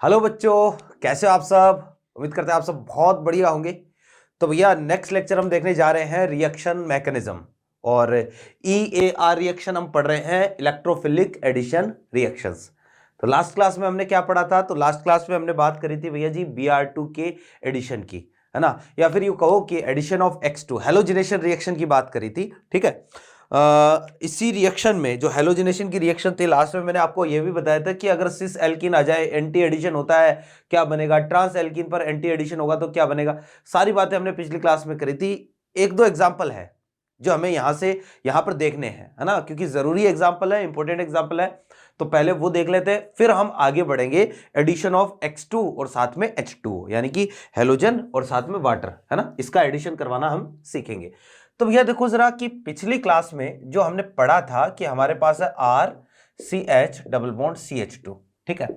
Hello बच्चों, कैसे हो आप सब। उम्मीद करते हैं आप सब बहुत बढ़िया होंगे। तो भैया नेक्स्ट लेक्चर हम देखने जा रहे हैं रिएक्शन मैकेनिज्म और EAR रिएक्शन हम पढ़ रहे हैं इलेक्ट्रोफिलिक एडिशन रिएक्शंस। तो लास्ट क्लास में हमने क्या पढ़ा था? तो लास्ट क्लास में हमने बात करी थी भैया जी Br2 के एडिशन की, है ना, या फिर यूं कहो कि addition of X2 halogenation reaction की बात करी थी। ठीक है। इसी रिएक्शन में जो हेलोजिनेशन की रिएक्शन थी, लास्ट में मैंने आपको यह भी बताया था कि अगर सिस एल्कीन आ जाए एंटी एडिशन होता है क्या बनेगा, ट्रांस एल्कीन पर एंटी एडिशन होगा तो क्या बनेगा। सारी बातें हमने पिछली क्लास में करी थी। एक दो एग्जाम्पल है जो हमें यहां से यहां पर देखने हैं, है ना, क्योंकि जरूरी एग्जाम्पल है, इंपॉर्टेंट एग्जाम्पल है। तो पहले वो देख लेते हैं, फिर हम आगे बढ़ेंगे एडिशन ऑफ X2 और साथ में H2 यानी कि हेलोजन और साथ में वाटर, है ना, इसका एडिशन करवाना हम सीखेंगे। तो भैया देखो जरा कि पिछली क्लास में जो हमने पढ़ा था कि हमारे पास है RCH डबल बॉन्ड CH2। ठीक है।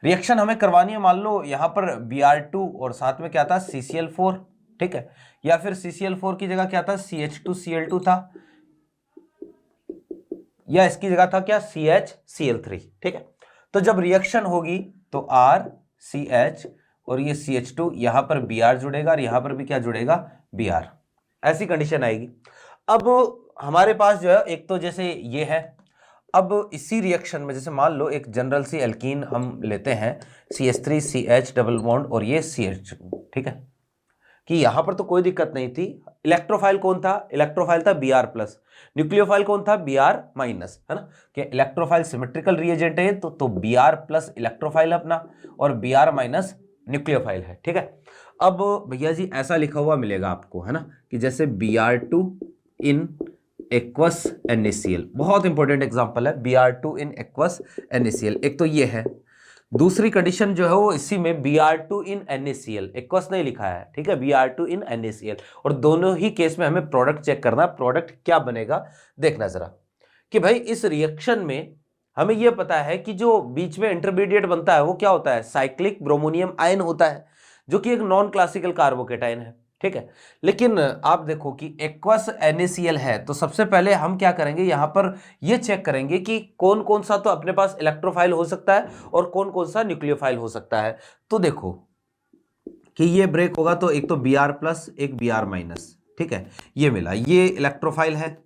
रिएक्शन हमें करवानी है, मान लो यहां पर Br2 और साथ में क्या था CCl4। ठीक है। या फिर CCl4 की जगह क्या था CH2Cl2 था, या इसकी जगह था क्या CHCl3। ठीक है। तो जब रिएक्शन होगी तो RCH और ये CH2, यहां पर Br जुड़ेगा और यहां पर भी क्या जुड़ेगा Br, ऐसी कंडीशन आएगी। अब हमारे पास जो है एक तो जैसे ये है, अब इसी रिएक्शन में जैसे मान लो एक जनरल सी एल्कीन हम लेते हैं CH3CH डबल बॉन्ड और ये CH। ठीक है, कि यहां पर तो कोई दिक्कत नहीं थी। इलेक्ट्रोफाइल कौन था? इलेक्ट्रोफाइल था Br+। न्यूक्लियोफाइल कौन था? Br-, है ना, कि इलेक्ट्रोफाइल सिमेट्रिकल रिएजेंट है तो Br+ इलेक्ट्रोफाइल अपना और Br- न्यूक्लियोफाइल है। ठीक है। अब भैया जी ऐसा लिखा हुआ मिलेगा आपको, है ना, कि जैसे Br2 इन एक्वस NaCl, बहुत इंपॉर्टेंट एग्जांपल है Br2 इन एक्वस NaCl। एक तो ये है। दूसरी कंडीशन जो है वो इसी में Br2 इन NaCl, एक्वस नहीं लिखा है, ठीक है, Br2 इन NaCl। और दोनों ही केस में हमें प्रोडक्ट चेक करना है, प्रोडक्ट क्या बनेगा देखना जरा कि भाई इस रिएक्शन में हमें यह पता है कि जो बीच में इंटरमीडिएट बनता है वो क्या होता है, साइक्लिक ब्रोमोनियम आयन होता है, जो कि एक नॉन क्लासिकल कार्बोकेटाइन है। ठीक है। लेकिन आप देखो कि एक्वस NaCl है, तो सबसे पहले हम क्या करेंगे, यहां पर यह चेक करेंगे कि कौन कौन सा तो अपने पास इलेक्ट्रोफाइल हो सकता है और कौन कौन सा न्यूक्लियोफाइल हो सकता है। तो देखो कि ये ब्रेक होगा तो एक तो Br+, एक Br-। ठीक है, ये मिला, ये इलेक्ट्रोफाइल है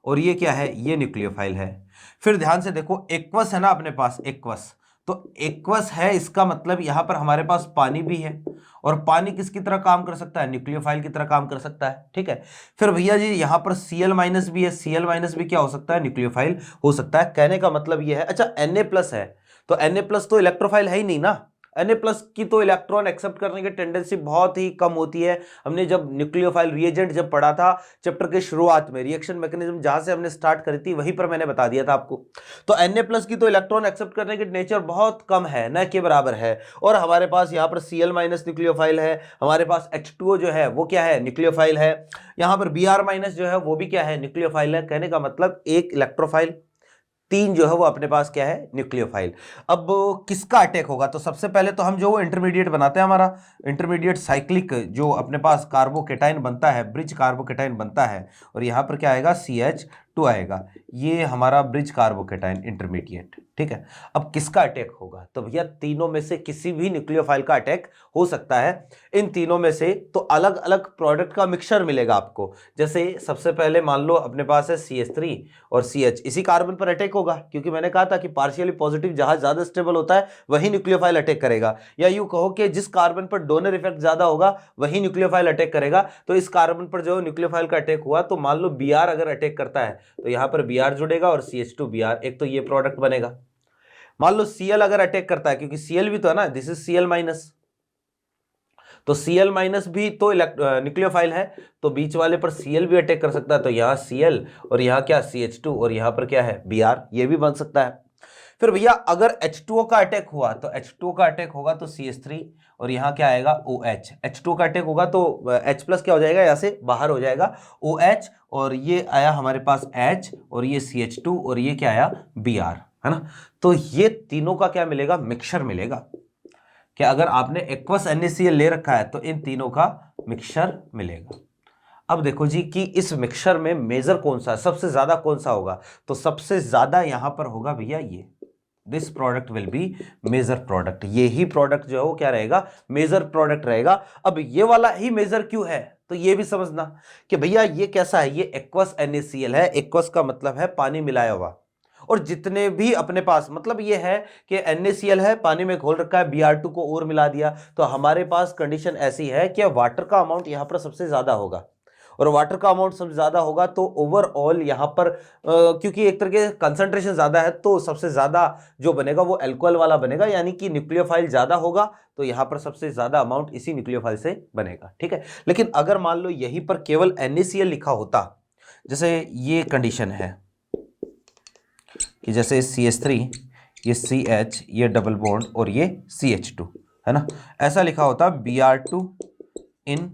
और ये क्या है, ये न्यूक्लियोफाइल है। फिर ध्यान से देखो एक्वस है ना अपने पास, एक्वस, तो एक्वस है, इसका मतलब यहां पर हमारे पास पानी भी है और पानी किसकी तरह काम कर सकता है, न्यूक्लियोफाइल की तरह काम कर सकता है। ठीक है। फिर भैया जी यहां पर Cl- भी है, Cl- भी क्या हो सकता है, न्यूक्लियोफाइल हो सकता है। कहने का मतलब ये है, अच्छा Na+ है तो Na+ तो इलेक्ट्रोफाइल है ही नहीं ना, Na+ की तो इलेक्ट्रॉन एक्सेप्ट करने की टेंडेंसी बहुत ही कम होती है। हमने जब न्यूक्लियोफाइल रिएजेंट जब पढ़ा था चैप्टर के शुरुआत में, रिएक्शन मैकेनिज्म जहां से हमने स्टार्ट करी थी वहीं पर मैंने बता दिया था आपको। तो Na+ की तो इलेक्ट्रॉन एक्सेप्ट करने की नेचर बहुत कम है, न के बराबर है। और हमारे पास यहाँ पर Cl- न्यूक्लियोफाइल है, हमारे पास H2O जो है वो क्या है, न्यूक्लियोफाइल है। यहाँ पर Br- जो है वो भी क्या है, न्यूक्लियोफाइल है। कहने का मतलब एक इलेक्ट्रोफाइल, तीन जो है वो अपने पास क्या है, न्यूक्लियोफाइल। अब किसका अटैक होगा, तो सबसे पहले तो हम जो इंटरमीडिएट बनाते हैं, हमारा इंटरमीडिएट साइक्लिक जो अपने पास कार्बोकेटाइन बनता है, ब्रिज कार्बोकेटाइन बनता है, और यहां पर क्या आएगा, CH2 आएगा, ये हमारा ब्रिज कार्बोकेटाइन इंटरमीडिएट। ठीक है। अब किसका अटैक होगा, तो भैया तीनों में से किसी भी न्यूक्लियोफाइल का अटैक हो सकता है। इन तीनों में से तो अलग अलग प्रोडक्ट का मिक्सचर मिलेगा आपको। जैसे सबसे पहले मान लो अपने पास है CH3 और CH, इसी कार्बन पर अटैक होगा, क्योंकि मैंने कहा था कि पार्शियली पॉजिटिव जहां ज्यादा स्टेबल होता है वही न्यूक्लियोफाइल अटैक करेगा। या यूं कहो कि जिस कार्बन पर डोनर इफेक्ट ज्यादा होगा वही न्यूक्लियोफाइल अटैक करेगा। तो इस कार्बन पर जो न्यूक्लियोफाइल का अटैक हुआ, तो मान लो Br अगर अटैक करता है तो यहां पर Br जुड़ेगा और CH2Br, एक तो ये प्रोडक्ट बनेगा। मान लो Cl अगर अटैक करता है, क्योंकि Cl भी तो है ना, दिस इज Cl-, तो Cl- भी तो न्यूक्लियोफाइल है, तो बीच वाले पर Cl भी अटैक कर सकता है, तो यहां Cl और यहां क्या CH2 और यहां पर क्या है Br, ये भी बन सकता है। फिर भैया अगर H2O का अटैक हुआ, तो H2O का अटैक होगा तो CH3 और यहां क्या आएगा OH। H2O का अटैक होगा तो H+ क्या हो जाएगा, यहां से बाहर हो जाएगा OH, और ये आया हमारे पास H और ये CH2 और ये क्या आया Br, है ना। तो ये तीनों का क्या मिलेगा, मिक्सचर मिलेगा। कि अगर आपने एक्वस NaCl ले रखा है तो इन तीनों का मिक्सचर मिलेगा। अब देखो जी कि इस मिक्सचर में मेजर कौन सा है, सबसे ज्यादा कौन सा होगा, तो सबसे ज्यादा यहां पर होगा भैया ये, this product will be major product. ये ही प्रोडक्ट जो है वो क्या रहेगा, मेजर प्रोडक्ट रहेगा। अब ये वाला ही मेजर क्यों है, तो ये भी समझना कि भैया ये कैसा है, ये एक्वस NaCl है। एक्वस का मतलब है पानी मिलाया हुआ, और जितने भी अपने पास, मतलब ये है कि NaCl है, पानी में घोल रखा है, Br2 को और मिला दिया, तो हमारे पास कंडीशन ऐसी है कि वाटर का अमाउंट यहां पर सबसे ज्यादा होगा, और वाटर का अमाउंट सबसे ज्यादा होगा तो ओवरऑल यहां पर क्योंकि एक तरह के कंसंट्रेशन ज्यादा है तो सबसे ज्यादा जो बनेगा वो अल्कोहल वाला बनेगा, यानी कि न्यूक्लियोफाइल ज्यादा होगा, तो यहां पर सबसे ज्यादा अमाउंट इसी न्यूक्लियोफाइल से बनेगा। ठीक है, लेकिन अगर मान लो यहीं पर केवल NaCl लिखा होता, जैसे ये कंडीशन है कि जैसे CH3, ये CH, ये डबल बॉन्ड और ये CH2 है ना, ऐसा लिखा होता Br2 इन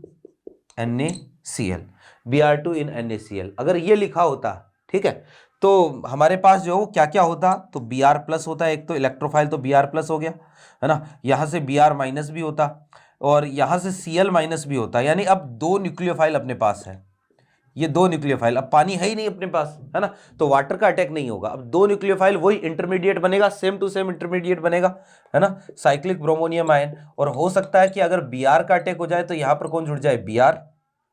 NaCl, Br2 इन NaCl, अगर ये लिखा होता, ठीक है, तो हमारे पास जो क्या क्या होता, तो Br प्लस होता है, एक तो इलेक्ट्रोफाइल तो Br प्लस हो गया है ना, यहां से Br माइनस भी होता और यहां से Cl माइनस भी होता, यानी अब दो न्यूक्लियोफाइल अपने पास है, ये दो न्यूक्लियोफाइल, अब पानी है ही नहीं अपने पास है ना, तो वाटर का अटैक नहीं होगा। अब दो न्यूक्लियोफाइल वही इंटरमीडिएट बनेगा, सेम टू सेम इंटरमीडिएट बनेगा है ना, साइक्लिक ब्रोमोनियम आयन, और हो सकता है कि अगर Br का अटैक हो जाए तो यहां पर कौन जुड़ जाए, Br,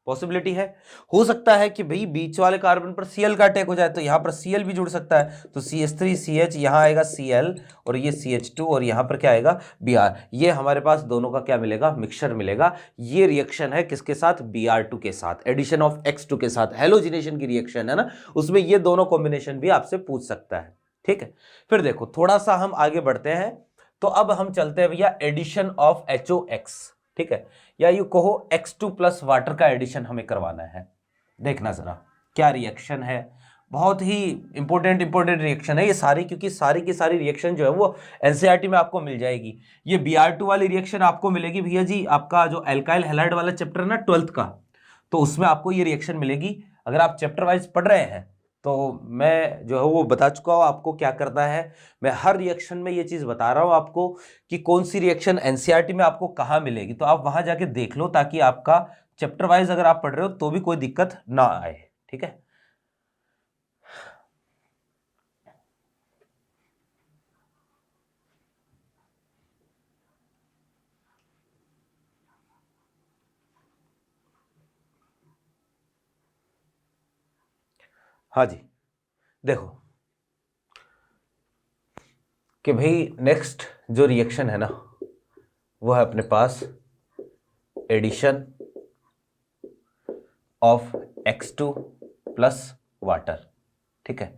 पॉसिबिलिटी है। हो सकता है कि भाई बीच वाले कार्बन पर Cl का अटैक हो जाए तो यहां पर Cl भी जुड़ सकता है, तो CH3 CH, यहां आएगा Cl और ये CH2 और यहां पर क्या आएगा Br, ये हमारे पास दोनों का क्या मिलेगा, मिक्सचर मिलेगा। ये रिएक्शन है किसके साथ, Br2 के साथ, एडिशन ऑफ X2 के साथ, हेलोजिनेशन की रिएक्शन है ना, उसमें ये दोनों कॉम्बिनेशन भी आपसे पूछ सकता है। ठीक है, फिर देखो थोड़ा सा हम आगे बढ़ते हैं, तो अब हम चलते हैं भैया एडिशन ऑफ HOX, ठीक है, या यू कहो X2 प्लस वाटर का एडिशन हमें करवाना है। देखना जरा क्या रिएक्शन है, बहुत ही इंपॉर्टेंट रिएक्शन है ये सारी, क्योंकि सारी की सारी रिएक्शन जो है वो एनसीईआरटी में आपको मिल जाएगी। ये Br2 वाली रिएक्शन आपको मिलेगी भैया जी, आपका जो एल्काइल हैलाइड वाला चैप्टर है ना 12th का, तो उसमें आपको ये रिएक्शन मिलेगी। अगर आप चैप्टर वाइज पढ़ रहे हैं तो मैं जो है वो बता चुका हूं आपको क्या करना है, मैं हर रिएक्शन में ये चीज बता रहा हूं आपको कि कौन सी रिएक्शन एनसीईआरटी में आपको कहां मिलेगी, तो आप वहां जाके देख लो ताकि आपका चैप्टर वाइज अगर आप पढ़ रहे हो तो भी कोई दिक्कत ना आए। ठीक है, हाँ जी, देखो कि भाई नेक्स्ट जो रिएक्शन है ना वो है अपने पास addition of X2 plus water, ठीक है,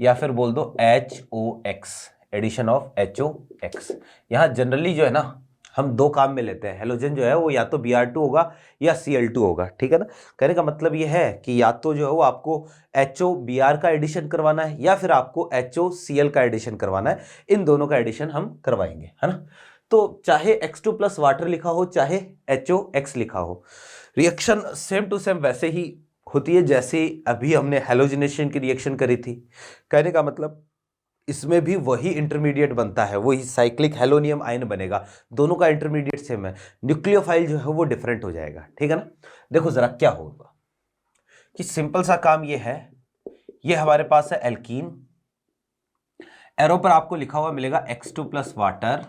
या फिर बोल दो HOX, एडिशन ऑफ HOX। यहां जनरली जो है ना हम दो काम में लेते हैं, हेलोजन जो है वो या तो Br2 होगा या Cl2 होगा, ठीक है ना। कहने का मतलब ये है कि या तो जो है वो आपको HOBr का एडिशन करवाना है या फिर आपको HOCl का एडिशन करवाना है, इन दोनों का एडिशन हम करवाएंगे है ना। तो चाहे X2 प्लस वाटर लिखा हो चाहे HOX लिखा हो, रिएक्शन सेम टू सेम वैसे ही होती है जैसे अभी हमने हेलोजिनेशन की रिएक्शन करी थी। कहने का मतलब इसमें भी वही इंटरमीडिएट बनता है, वही साइक्लिक हेलोनियम आयन बनेगा, दोनों का इंटरमीडिएट सेम है, न्यूक्लियोफाइल जो है वो डिफरेंट हो जाएगा। ठीक है ना, देखो जरा क्या होगा कि सिंपल सा काम ये है, ये हमारे पास है एल्कीन, एरो पर आपको लिखा हुआ मिलेगा X2 प्लस वाटर,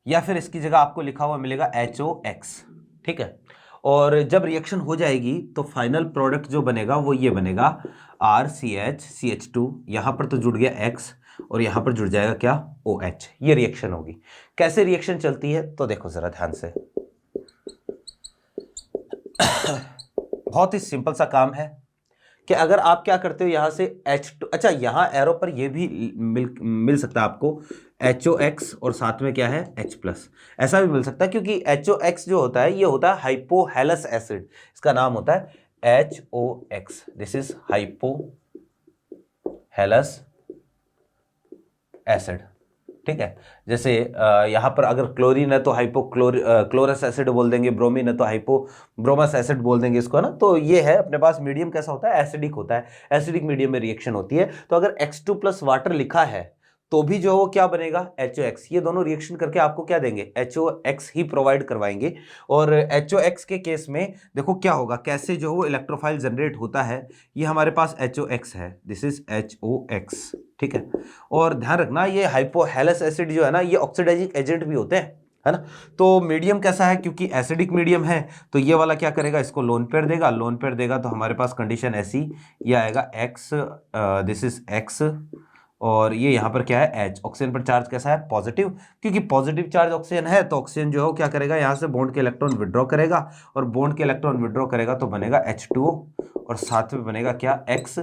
या फिर इसकी जगह आपको लिखा हुआ मिलेगा HOX, ठीक है। और जब रिएक्शन हो जाएगी तो फाइनल प्रोडक्ट जो बनेगा वो ये बनेगा RCH CH2, यहां पर तो जुड़ गया X और यहां पर जुड़ जाएगा क्या OH, ये रिएक्शन होगी। कैसे रिएक्शन चलती है तो देखो जरा ध्यान से बहुत ही सिंपल सा काम है कि अगर आप क्या करते हो यहां से H2, अच्छा यहां एरो पर ये भी मिल सकता है आपको HOX और साथ में क्या है H प्लस, ऐसा भी मिल सकता है क्योंकि HOX जो होता है ये होता है हाइपोहेलस एसिड, इसका नाम होता है HOX, this is hypohalous acid. ठीक है, जैसे यहां पर अगर क्लोरीन है तो क्लोरस एसिड बोल देंगे, ब्रोमीन है तो हाइपोब्रोमस एसिड बोल देंगे इसको ना। तो ये है अपने पास मीडियम कैसा होता है, एसिडिक होता है, एसिडिक मीडियम में रिएक्शन होती है। तो अगर X2 प्लस वाटर लिखा है तो भी जो है वो क्या बनेगा, HOX। ये दोनों रिएक्शन करके आपको क्या देंगे, HOX ही प्रोवाइड करवाएंगे। और HOX के केस में देखो क्या होगा, कैसे जो वो इलेक्ट्रोफाइल जनरेट होता है। ये हमारे पास HOX है, दिस इज HOX, ठीक है। और ध्यान रखना ये हाइपोहेलस एसिड जो है ना, ये ऑक्सीडाइजिंग एजेंट भी होते हैं, है ना। तो मीडियम कैसा है, क्योंकि एसिडिक मीडियम है, तो ये वाला क्या करेगा, इसको लोन पेयर देगा। लोन पेयर देगा तो हमारे पास कंडीशन ऐसी, ये आएगा X, दिस इज X, और ये यहाँ पर क्या है H। ऑक्सीजन पर चार्ज कैसा है, पॉजिटिव, क्योंकि पॉजिटिव चार्ज ऑक्सीजन है तो ऑक्सीजन जो है क्या करेगा, यहाँ से बॉन्ड के इलेक्ट्रॉन विड्रॉ करेगा, और बॉन्ड के इलेक्ट्रॉन विड्रॉ करेगा तो बनेगा H2O, और साथ में बनेगा क्या, X+।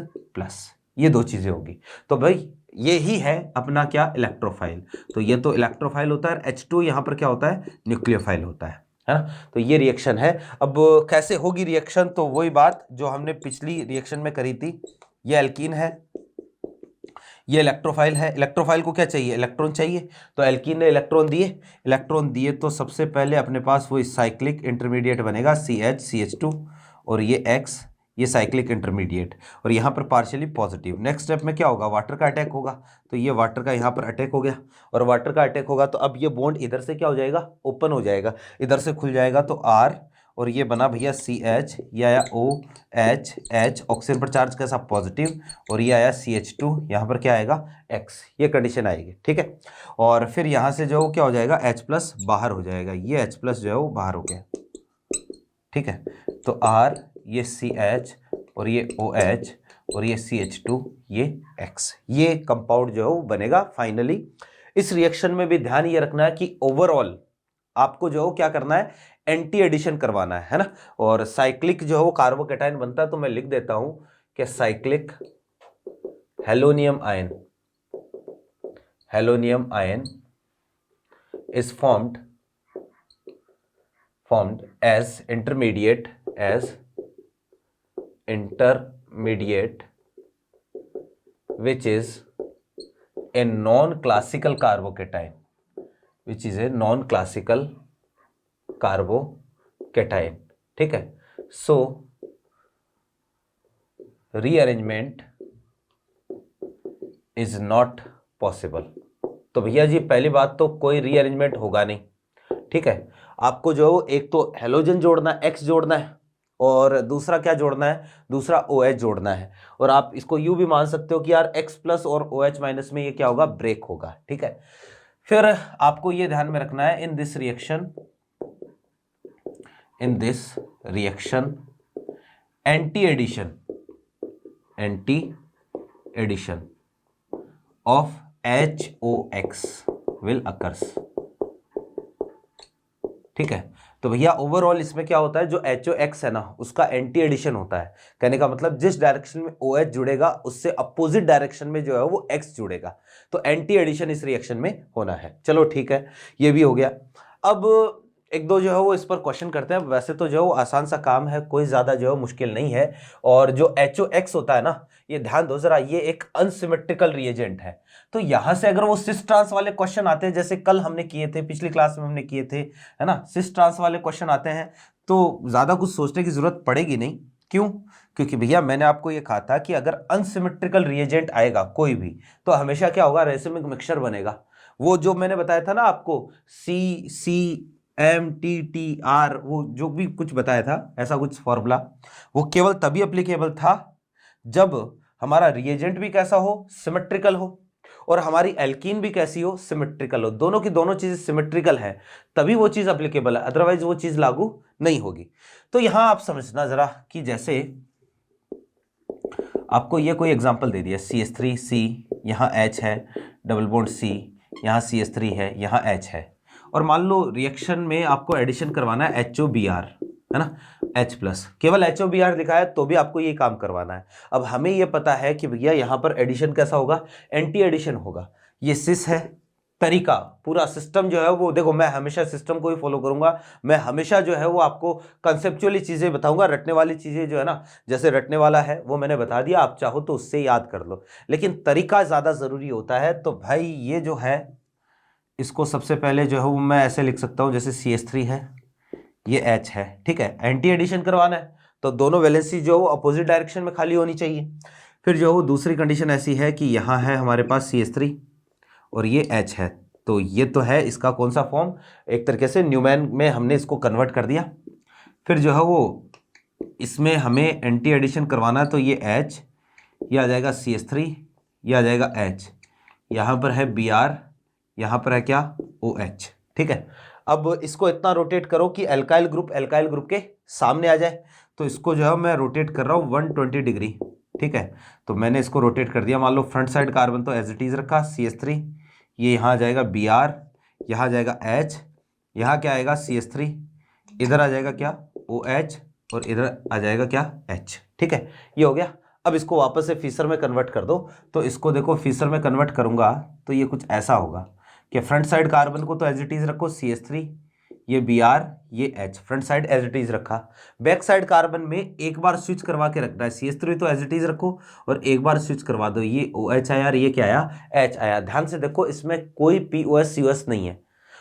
ये दो चीजें होगी। तो भाई ये ही है अपना क्या, इलेक्ट्रोफाइल। तो ये तो इलेक्ट्रोफाइल होता है, H2 यहाँ पर क्या होता है, न्यूक्लियोफाइल होता है ना। तो ये रिएक्शन है। अब कैसे होगी रिएक्शन, तो वही बात जो हमने पिछली रिएक्शन में करी थी। ये एल्कीन है, ये इलेक्ट्रोफाइल है। इलेक्ट्रोफाइल को क्या चाहिए, इलेक्ट्रॉन चाहिए, तो एल्कीन ने इलेक्ट्रॉन दिए तो सबसे पहले अपने पास वो साइक्लिक इंटरमीडिएट बनेगा CH और ये X, ये साइक्लिक इंटरमीडिएट, और यहाँ पर पार्शियली पॉजिटिव। नेक्स्ट स्टेप में क्या होगा, वाटर का अटैक होगा, तो ये वाटर का यहाँ पर अटैक हो गया, और वाटर का अटैक होगा तो अब ये बॉन्ड इधर से क्या हो जाएगा, ओपन हो जाएगा, इधर से खुल जाएगा तो R, और ये बना भैया CH, ये आया OH, H, ऑक्सीजन पर चार्ज कैसा, पॉजिटिव, और ये आया CH2, यहाँ पर क्या आएगा, X। ये कंडीशन आएगी, ठीक है। और फिर यहाँ से जो क्या हो जाएगा, H+ बाहर हो जाएगा, ये H+ जो है वो बाहर हो गया, ठीक है। तो R, ये CH, और ये OH, और ये CH2, ये X, ये कंपाउंड जो है वो बनेगा फाइनली। इस रिएक्शन में भी ध्यान ये रखना है कि ओवरऑल आपको जो क्या करना है, एंटी एडिशन करवाना है ना। और साइक्लिक जो है वो कार्बोकैटायन बनता है, तो मैं लिख देता हूं कि cyclic halonium ion is formed as intermediate which is a non-classical carbocation, ठीक है। So rearrangement is not possible. तो भैया जी पहली बात तो कोई रीअरेंजमेंट होगा नहीं, ठीक है। आपको जो एक तो हेलोजन जोड़ना है, X जोड़ना है, और दूसरा क्या जोड़ना है, दूसरा OH जोड़ना है। और आप इसको यूं भी मान सकते हो कि यार X+ और OH- में ये क्या होगा, ब्रेक होगा, ठीक है। फिर आपको ये ध्यान में रखना है, in this reaction anti addition of HOX will occurs, ठीक है। तो भैया ओवरऑल इसमें क्या होता है, जो HOX है ना उसका एंटी एडिशन होता है। कहने का मतलब जिस डायरेक्शन में OH जुड़ेगा उससे अपोजिट डायरेक्शन में जो है वो X जुड़ेगा, तो एंटी एडिशन इस रिएक्शन में होना है। चलो ठीक है, ये भी हो गया। अब एक दो जो है वो इस पर क्वेश्चन करते हैं। वैसे तो जो है वो आसान सा काम है, कोई ज्यादा जो है मुश्किल नहीं है। और जो HOX होता है ना, ये ध्यान दो जरा, ये एक अनसिमेट्रिकल रिएजेंट है। तो यहां से अगर वो सिस ट्रांस वाले क्वेश्चन आते हैं, जैसे कल हमने किए थे, पिछली क्लास में हमने किए थे, है ना, सिस ट्रांस वाले क्वेश्चन आते हैं, तो ज्यादा कुछ सोचने की जरूरत पड़ेगी नहीं। क्यों? क्योंकि भैया मैंने आपको ये कहा था कि अगर अनसिमेट्रिकल रिएजेंट आएगा कोई भी, तो हमेशा क्या होगा, रेसिमिक मिक्सचर बनेगा। वो जो मैंने बताया था ना आपको, CCMTTR, वो जो भी कुछ बताया था ऐसा कुछ फॉर्मूला, वो केवल तभी एप्लीकेबल था जब हमारा रिएजेंट भी कैसा हो, सिमेट्रिकल हो, और हमारी एल्कीन भी कैसी हो, सिमेट्रिकल हो। दोनों की दोनों चीजें सिमेट्रिकल है, तभी वो चीज एप्लीकेबल है, अदरवाइज वो चीज लागू नहीं होगी। तो यहां आप समझना जरा कि जैसे आपको ये कोई एग्जांपल दे दिया, CH3C, यहाँ H है, डबल बॉन्ड C, यहाँ CH3 है, यहाँ H है, और मान लो रिएक्शन में आपको एडिशन करवाना है HOBr, है ना, H+, केवल HOBr लिखा है तो भी आपको ये काम करवाना है। अब हमें ये पता है कि भैया यहाँ पर एडिशन कैसा होगा, एंटी एडिशन होगा। ये सिस है, तरीका पूरा सिस्टम जो है वो देखो, मैं हमेशा सिस्टम को ही फॉलो करूंगा। मैं हमेशा जो है वो आपको कंसेप्चुअली चीजें बताऊंगा, रटने वाली चीजें जो है ना, जैसे रटने वाला है वो मैंने बता दिया, आप चाहो तो उससे याद कर लो, लेकिन तरीका ज्यादा जरूरी होता है। तो भाई ये जो है इसको सबसे पहले जो है वो मैं ऐसे लिख सकता हूं, जैसे CH3 है, ये H है, ठीक है। एंटी एडिशन करवाना है तो दोनों वैलेंसी जो है वो अपोजिट डायरेक्शन में खाली होनी चाहिए। फिर जो है वो दूसरी कंडीशन ऐसी है कि यहाँ है हमारे पास CH3 और ये H है। तो ये तो है इसका कौन सा फॉर्म, एक तरीके से न्यूमैन में हमने इसको कन्वर्ट कर दिया। फिर जो है वो इसमें हमें एंटी एडिशन करवाना है, तो ये H, ये आ जाएगा CH3, ये आ जाएगा H, यहाँ पर है Br, यहाँ पर है क्या OH। ठीक है, अब इसको इतना रोटेट करो कि एल्काइल ग्रुप के सामने आ जाए। तो इसको जो है मैं रोटेट कर रहा हूँ 120 डिग्री। ठीक है, तो मैंने इसको रोटेट कर दिया। मान लो फ्रंट साइड कार्बन तो एज इट इज रखा CH3, ये यहाँ आ जाएगा Br, यहाँ आ जाएगा H, यहाँ क्या आएगा CH3, इधर आ जाएगा क्या OH, और इधर आ जाएगा क्या H। ठीक है, ये हो गया। अब इसको वापस से फीसर में कन्वर्ट कर दो। तो इसको देखो फीसर में कन्वर्ट करूंगा तो ये कुछ ऐसा होगा कि फ्रंट साइड कार्बन को तो एज इट इज रखो CH3, ये Br, ये H, front side as it is रखा। बैक साइड कार्बन में एक बार स्विच करवा के रखना है, CH3 तो एज इट इज रखो और एक बार स्विच करवा दो, ये OH आया और ये क्या आया H आया। ध्यान से देखो इसमें कोई POS COS नहीं है।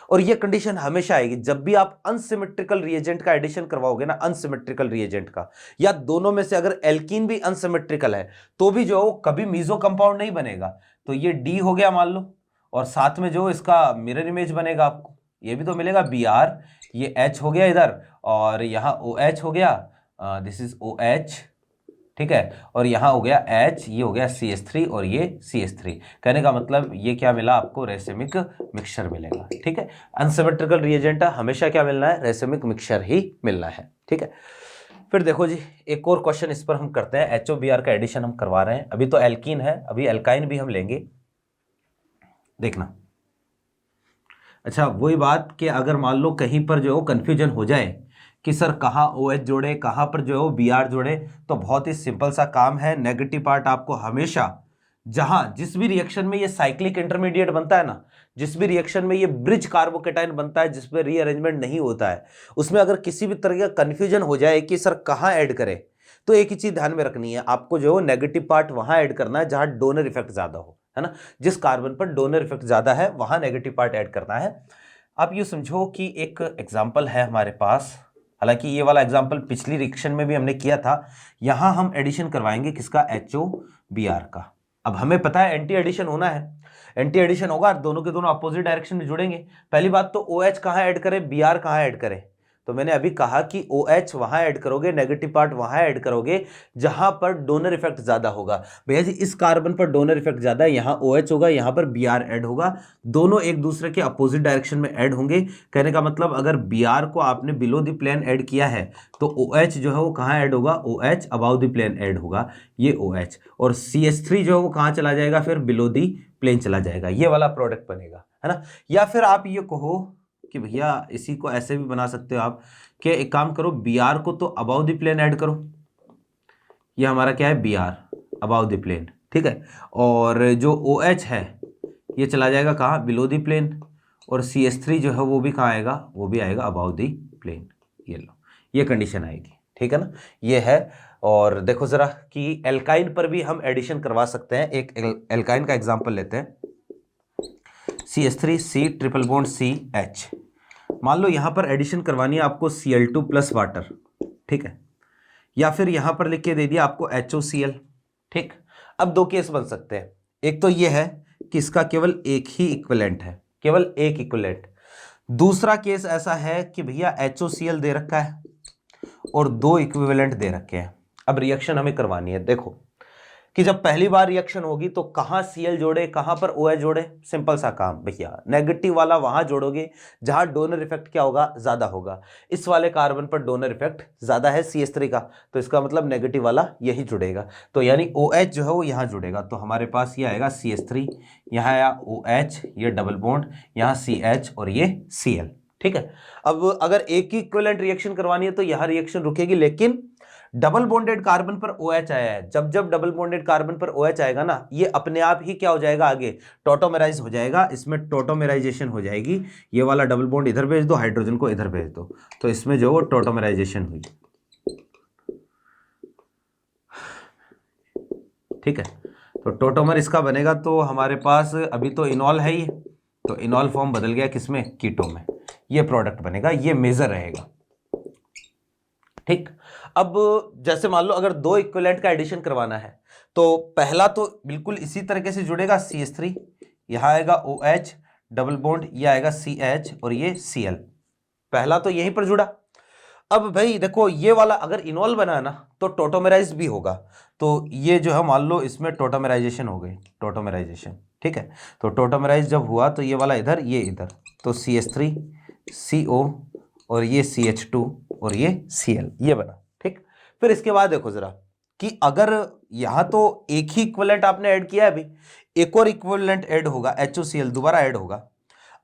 और ये कंडीशन हमेशा आएगी जब भी आप अनसिमेट्रिकल रिएजेंट का एडिशन करवाओगे ना, अनसिमेट्रिकल रिएजेंट का, या दोनों में से अगर एल्कीन भी अनसिमेट्रिकल है तो भी जो कभी मीजो कंपाउंड नहीं बनेगा। तो ये D हो गया मान लो, और साथ में जो इसका मिरर इमेज बनेगा आपको ये भी तो मिलेगा Br, ये H हो गया इधर, और यहाँ OH हो गया, दिस इज OH। ठीक है, और यहाँ हो गया H, ये हो गया CH3 और ये CH3। कहने का मतलब ये क्या मिला आपको, रेसिमिक मिक्सचर मिलेगा। ठीक है, अनसिमेट्रिकल रिएजेंट हमेशा क्या मिलना है, रेसिमिक मिक्सचर ही मिलना है। ठीक है, फिर देखो जी एक और क्वेश्चन इस पर हम करते हैं। HOBr का एडिशन हम करवा रहे हैं, अभी तो एल्कीन है, अभी एल्काइन भी हम लेंगे, देखना। अच्छा, वही बात कि अगर मान लो कहीं पर जो कंफ्यूजन हो जाए कि सर कहाँ OH जोड़े, कहाँ पर जो है Br जोड़े, तो बहुत ही सिंपल सा काम है। नेगेटिव पार्ट आपको हमेशा जहां जिस भी रिएक्शन में ये साइक्लिक इंटरमीडिएट बनता है ना, जिस भी रिएक्शन में ये ब्रिज कार्बोकेटाइन बनता है जिसमें रीअरेंजमेंट नहीं होता है, उसमें अगर किसी भी तरह का कंफ्यूजन हो जाए कि सर कहाँ ऐड करें, तो एक ही चीज ध्यान में रखनी है, आपको जो नेगेटिव पार्ट वहां ऐड करना है जहां डोनर इफेक्ट ज्यादा हो, है ना। जिस कार्बन पर डोनर इफेक्ट ज्यादा है वहां नेगेटिव पार्ट ऐड करना है। आप ये समझो कि एक एग्जाम्पल है हमारे पास, हालांकि ये वाला एग्जाम्पल पिछली रिएक्शन में भी हमने किया था। यहां हम एडिशन करवाएंगे किसका, HOBr का। अब हमें पता है एंटी एडिशन होना है, एंटी एडिशन होगा, दोनों के दोनों अपोजिट डायरेक्शन में जुड़ेंगे। पहली बात तो OH कहाँ ऐड करें, Br कहाँ ऐड करें, तो मैंने अभी कहा कि OH वहां ऐड करोगे, नेगेटिव पार्ट वहां ऐड करोगे जहां पर डोनर इफेक्ट ज्यादा होगा। भैया जी इस कार्बन पर डोनर इफेक्ट ज्यादा है, यहां OH होगा, यहां पर Br ऐड होगा, दोनों एक दूसरे के अपोजिट डायरेक्शन में ऐड होंगे। कहने का मतलब अगर Br को आपने बिलो द प्लेन ऐड किया है तो OH जो है वो कहां ऐड होगा, OH above the plane add होगा, ये OH, और CH3 जो है वो कहां चला जाएगा, फिर बिलो द प्लेन चला जाएगा, ये वाला प्रोडक्ट बनेगा, है ना। या फिर आप ये कहो कि भैया इसी को ऐसे भी बना सकते हो आप कि एक काम करो, Br को तो अबाव द प्लेन ऐड करो, ये हमारा क्या है Br अबाव द प्लेन। ठीक है, और जो OH है ये चला जाएगा कहाँ, बिलो द प्लेन, और CH3 जो है वो भी कहाँ आएगा, वो भी आएगा अबाव द प्लेन। ये लो, ये कंडीशन आएगी। ठीक है ना, ये है। और देखो जरा कि एल्काइन पर भी हम एडिशन करवा सकते हैं। एक एल्काइन का एग्जाम्पल लेते हैं, CH3C ट्रिपल बॉन्ड CH। मान लो यहां पर एडिशन करवानी है आपको Cl2 प्लस वाटर, ठीक है, या फिर यहां पर लिख के दे दिया आपको HOCl। ठीक, अब दो केस बन सकते हैं, एक तो ये है कि इसका केवल एक ही इक्विवेलेंट है, केवल एक इक्विवेलेंट। दूसरा केस ऐसा है कि भैया HOCl दे रखा है और दो इक्विवेलेंट दे रखे हैं। अब रिएक्शन हमें करवानी है, देखो कि जब पहली बार रिएक्शन होगी तो कहां Cl जोड़े, कहां पर OH जोड़े, सिंपल सा काम भैया, नेगेटिव वाला वहां जोड़ोगे जहां डोनर इफेक्ट क्या होगा, ज्यादा होगा। इस वाले कार्बन पर डोनर इफेक्ट ज्यादा है CH3 का, तो इसका मतलब नेगेटिव वाला यही जुड़ेगा, तो यानी OH जो है वो यहां जुड़ेगा। तो हमारे पास ये आएगा CH3, यहां आया OH, ये डबल बॉन्ड, यहां CH और ये Cl। ठीक है, अब अगर एक ही इक्विवेलेंट रिएक्शन करवानी है तो यहां रिएक्शन रुकेगी, लेकिन डबल बॉन्डेड कार्बन पर OH आया है, जब जब डबल बॉन्डेड कार्बन पर OH आएगा ना, ये अपने आप ही क्या हो जाएगा, आगे टॉटोमेराइज हो जाएगा, इसमें टॉटोमेराइजेशन हो जाएगी। ये वाला डबल बॉन्ड इधर भेज दो, हाइड्रोजन को इधर भेज दो, तो इसमें जो वो टॉटोमेराइजेशन हुई। ठीक है, तो टोटोमर इसका बनेगा, तो हमारे पास अभी तो इनॉल है ही, तो इनॉल फॉर्म बदल गया किसमें, कीटो में, ये प्रोडक्ट बनेगा, ये मेजर रहेगा। ठीक, अब जैसे मान लो अगर दो इक्विवेलेंट का एडिशन करवाना है तो पहला तो बिल्कुल इसी तरीके से जुड़ेगा, CH3 यहाँ आएगा OH डबल बॉन्ड, ये आएगा CH और ये Cl। पहला तो यहीं पर जुड़ा। अब भाई देखो ये वाला अगर इनॉल बना है ना तो टोटोमेराइज भी होगा, तो ये जो है मान लो इसमें टोटोमेराइजेशन हो गई, टोटोमेराइजेशन, ठीक है। तो टोटोमेराइज जब हुआ तो ये वाला इधर, ये इधर, तो CH3 CO और ये CH2 और ये Cl, ये बना, ठीक। फिर इसके बाद देखो जरा कि अगर यहां तो एक ही इक्विवेलेंट आपने ऐड किया है, अभी एक और इक्विवेलेंट ऐड होगा, HOCl दोबारा ऐड होगा।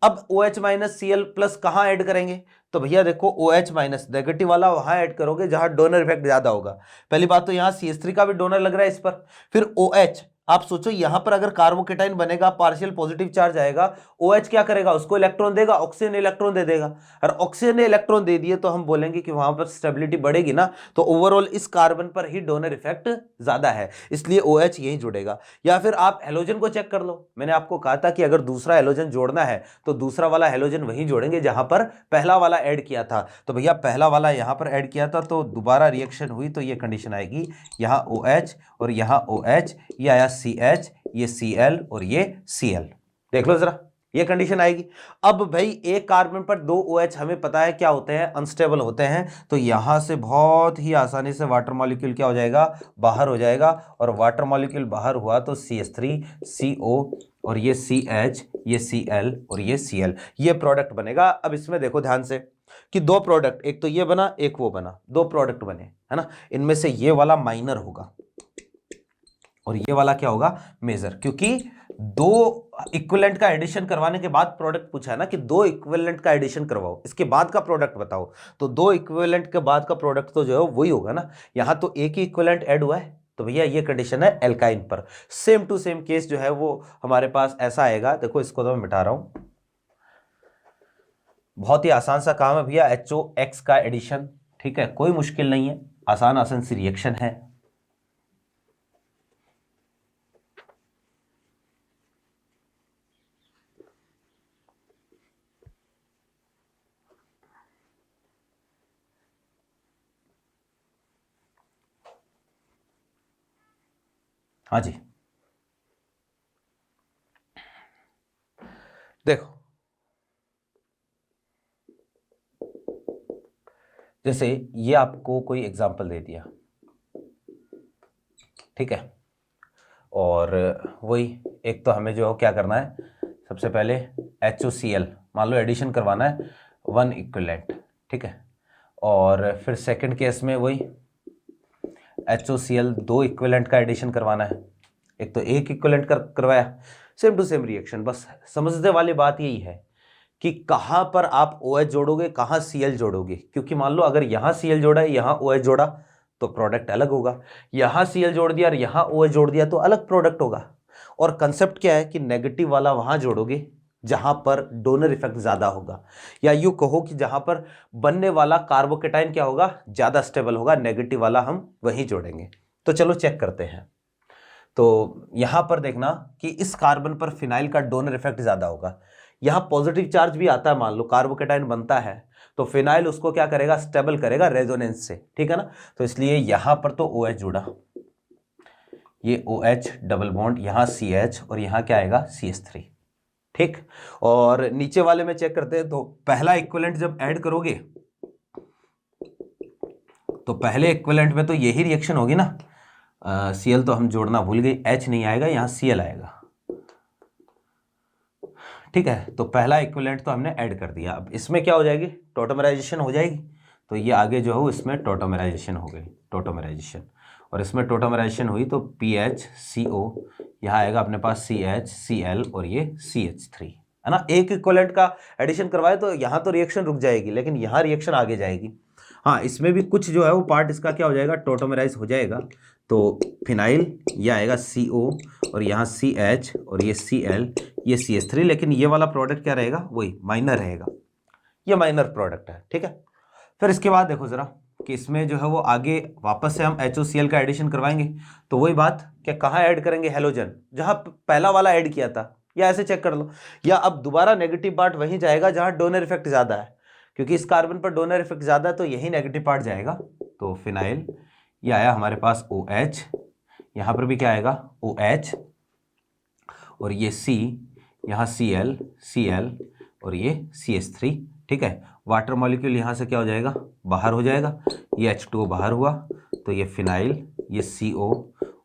अब OH माइनस Cl प्लस कहां ऐड करेंगे, तो भैया देखो OH माइनस नेगेटिव वाला वहां ऐड करोगे जहां डोनर इफेक्ट ज्यादा होगा। पहली बात तो यहां CH3 का भी डोनर लग रहा है इस पर, फिर OH, आप सोचो यहां पर अगर कार्बोकेटाइन बनेगा, पार्शियल पॉजिटिव चार्ज आएगा, OH क्या करेगा, उसको इलेक्ट्रॉन देगा, ऑक्सीजन इलेक्ट्रॉन दे देगा, और ऑक्सीजन ने इलेक्ट्रॉन दे दिए तो हम बोलेंगे कि वहां पर स्टेबिलिटी बढ़ेगी ना, तो ओवरऑल इस कार्बन पर ही डोनर इफेक्ट ज्यादा है, इसलिए OH यही जुड़ेगा। या फिर आप हेलोजन को चेक कर लो, मैंने आपको कहा था कि अगर दूसरा हेलोजन जोड़ना है तो दूसरा वाला हेलोजन वहीं जोड़ेंगे जहां पर पहला वाला ऐड किया था। तो भैया पहला वाला यहां पर ऐड किया था तो दोबारा रिएक्शन हुई तो ये कंडीशन आएगी, यहां OH और यहां OH, ये आया CH, ये Cl और ये Cl, देख लो जरा, ये कंडीशन आएगी। अब भाई एक कार्बन पर दो OH हमें पता है क्या होते हैं, अनस्टेबल होते हैं, तो यहां से बहुत ही आसानी से वाटर मॉलिक्यूल क्या हो जाएगा, बाहर हो जाएगा, और वाटर मॉलिक्यूल बाहर हुआ तो CH3 CO और ये CH, ये Cl और ये Cl, ये प्रोडक्ट बनेगा। अब इसमें देखो ध्यान से कि दो प्रोडक्ट, एक तो ये बना एक वो बना, दो प्रोडक्ट बने, है ना। इनमें से ये वाला माइनर होगा और ये वाला क्या होगा, मेजर, क्योंकि दो इक्विवेलेंट का एडिशन करवाने के बाद प्रोडक्ट पूछा है ना कि दो इक्विवेलेंट का एडिशन करवाओ, इसके बाद का प्रोडक्ट बताओ, तो दो इक्विवेलेंट के बाद का प्रोडक्ट तो जो है वही होगा ना। यहां तो एक ही इक्विवेलेंट ऐड हुआ है, तो भैया ये कंडीशन है एल्काइन पर। सेम टू सेम केस जो है वो हमारे पास ऐसा आएगा, देखो इसको तो मैं मिटा रहा हूं, बहुत ही आसान सा काम है भैया, HOX का एडिशन, ठीक है, कोई मुश्किल नहीं है, आसान आसान सी रिएक्शन है। हाँ जी, देखो जैसे ये आपको कोई एग्जांपल दे दिया, ठीक है, और वही एक तो हमें जो क्या करना है, सबसे पहले HOCl मान लो एडिशन करवाना है, वन इक्विवेलेंट, ठीक है, और फिर सेकंड केस में वही HOCl दो इक्विवेलेंट का एडिशन करवाना है, एक तो एक इक्विवेलेंट करवाया, सेम टू सेम रिएक्शन। बस समझने वाली बात यही है कि कहां पर आप OH जोड़ोगे, कहां Cl जोड़ोगे, क्योंकि मान लो अगर यहां Cl जोड़ा है यहां OH जोड़ा तो प्रोडक्ट अलग होगा, यहां Cl जोड़ दिया और यहां OH जोड़ दिया तो अलग प्रोडक्ट होगा। और कंसेप्ट क्या है कि नेगेटिव वाला वहां जोड़ोगे जहां पर डोनर इफेक्ट ज्यादा होगा, या यूं कहो कि जहां पर बनने वाला कार्बोकेटाइन क्या होगा, ज्यादा स्टेबल होगा, नेगेटिव वाला हम वहीं जोड़ेंगे। तो चलो चेक करते हैं। तो यहां पर देखना कि इस कार्बन पर फिनाइल का डोनर इफेक्ट ज्यादा होगा, यहां पॉजिटिव चार्ज भी आता है, मान लो कार्बोकेटाइन बनता है तो फिनाइल उसको क्या करेगा, स्टेबल करेगा रेजोनेंस से, ठीक है ना। तो इसलिए यहां पर तो OH जुड़ा, ये OH डबल बॉन्ड, यहां CH और यहां क्या आएगा CH3, ठीक। और नीचे वाले में चेक करते हैं, तो पहला इक्विवेलेंट जब ऐड करोगे तो पहले इक्विवेलेंट में तो यही रिएक्शन होगी ना, Cl तो हम जोड़ना भूल गए, H नहीं आएगा, यहां Cl आएगा, ठीक है। तो पहला इक्विवेलेंट तो हमने ऐड कर दिया, अब इसमें क्या हो जाएगी, टोटोमेराइजेशन हो जाएगी, तो ये आगे जो है इसमें टोटोमेराइजेशन हो गई, टोटोमेराइजेशन, और इसमें टोटोमेराइजेशन हुई तो PHCO, यहाँ आएगा अपने पास CH Cl और ये CH3, है ना। एक इक्विवेलेंट का एडिशन करवाए तो यहाँ तो रिएक्शन रुक जाएगी, लेकिन यहाँ रिएक्शन आगे जाएगी। हाँ, इसमें भी कुछ जो है वो पार्ट इसका क्या हो जाएगा, टोटोमेराइज हो जाएगा, तो फिनाइल ये आएगा CO और यहाँ CH और ये Cl, ये CH3, लेकिन ये वाला प्रोडक्ट क्या रहेगा, वही माइनर रहेगा, ये माइनर प्रोडक्ट है, ठीक है। फिर इसके बाद देखो जरा कि इसमें जो है वो आगे वापस से हम HOCl का एडिशन करवाएंगे, तो वही बात कि कहाँ ऐड करेंगे, हेलोजन जहां पहला वाला ऐड किया था, या ऐसे चेक कर लो, या अब दोबारा नेगेटिव पार्ट वहीं जाएगा जहां डोनर इफेक्ट ज्यादा है, क्योंकि इस कार्बन पर डोनर इफेक्ट ज्यादा है तो यही नेगेटिव पार्ट जाएगा। तो फिनाइल ये आया हमारे पास OH, यहां पर भी क्या आएगा OH, और ये C, यहाँ Cl, Cl और ये CH3, ठीक है। वाटर मॉलिक्यूल यहाँ से क्या हो जाएगा, बाहर हो जाएगा, ये H2O बाहर हुआ, तो ये फिनाइल, ये CO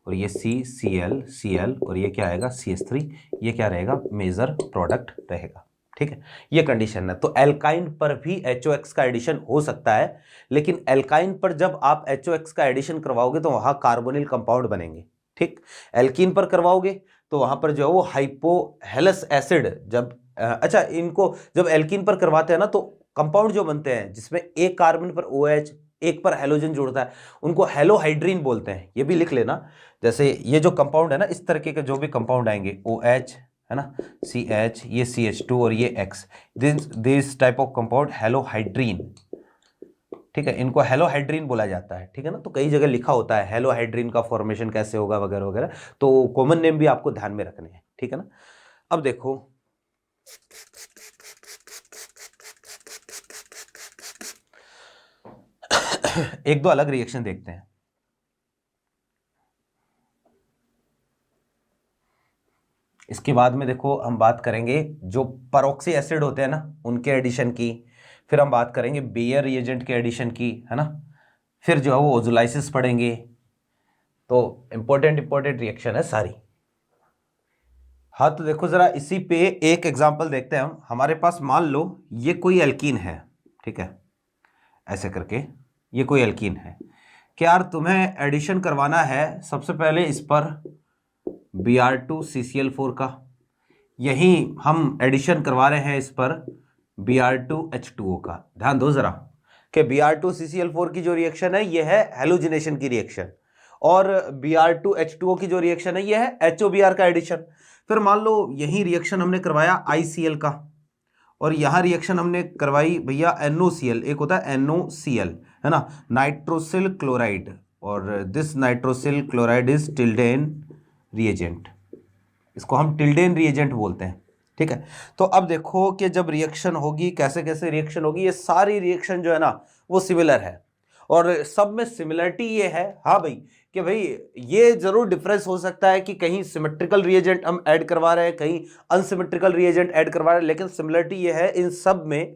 और ये Cl, Cl और ये क्या आएगा CH3, ये क्या रहेगा, मेजर प्रोडक्ट रहेगा, ठीक है। ये कंडीशन है। तो एल्काइन पर भी HOX का एडिशन हो सकता है, लेकिन एल्काइन पर जब आप HOX का एडिशन करवाओगे तो वहां कार्बोनिल कंपाउंड बनेंगे, ठीक। एल्कीन पर करवाओगे तो वहां पर जो है वो हाइपोहेलस एसिड, जब अच्छा इनको जब एल्कीन पर करवाते हैं ना तो कंपाउंड जो बनते हैं जिसमें एक कार्बन पर OH, एक पर हेलोजन जुड़ता है, उनको हेलोहाइड्रीन बोलते हैं। ये भी लिख लेना, जैसे ये जो कंपाउंड है ना, इस तरीके के जो भी कंपाउंड आएंगे, OH है ना, CH, ये CH2 और ये X, this type of compound halohydrin, ठीक है, इनको हेलोहाइड्रीन बोला जाता है, ठीक है ना। तो कई जगह लिखा होता है हेलोहाइड्रीन का फॉर्मेशन कैसे होगा वगैरह वगैरह, तो कॉमन नेम भी आपको ध्यान में रखने हैं, ठीक है ना। अब देखो एक दो अलग रिएक्शन देखते हैं। इसके बाद में देखो हम बात करेंगे जो परऑक्सी एसिड होते हैं ना उनके एडिशन की, फिर हम बात करेंगे बेयर रिएजेंट के एडिशन की, है ना, फिर जो है वो ओजोलाइसिस पढ़ेंगे। तो इंपॉर्टेंट रिएक्शन है सारी। हाँ तो देखो जरा इसी पे एक एग्जांपल देखते हैं हम। हमारे पास मान लो ये कोई एल्कीन है, ठीक है, ऐसे करके ये कोई एल्कीन है कि यार तुम्हें एडिशन करवाना है सबसे पहले इस पर Br2CCl4 का, यही हम एडिशन करवा रहे हैं इस पर Br2H2O का। ध्यान दो जरा कि Br2CCl4 की जो रिएक्शन है ये है हेलोजिनेशन की रिएक्शन, और Br2H2O की जो रिएक्शन है ये है HOBr का एडिशन। फिर मान लो यही रिएक्शन हमने करवाया ICl का, और यहाँ रिएक्शन हमने करवाई भैया NOCl, एक होता है NOCl, है ना, नाइट्रोसिल क्लोराइड, और this nitrosyl chloride is Tilden reagent, इसको हम टिल्डेन रिएजेंट बोलते हैं, ठीक है। तो अब देखो कि जब रिएक्शन होगी कैसे कैसे रिएक्शन होगी, ये सारी रिएक्शन जो है ना वो सिमिलर है, और सब में सिमिलरिटी ये है, हाँ भाई, कि भाई ये जरूर डिफरेंस हो सकता है कि कहीं सिमेट्रिकल रिएजेंट हम ऐड करवा रहे हैं, कहीं अनसिमेट्रिकल रिएजेंट ऐड करवा रहे हैं, लेकिन सिमिलरिटी ये है इन सब में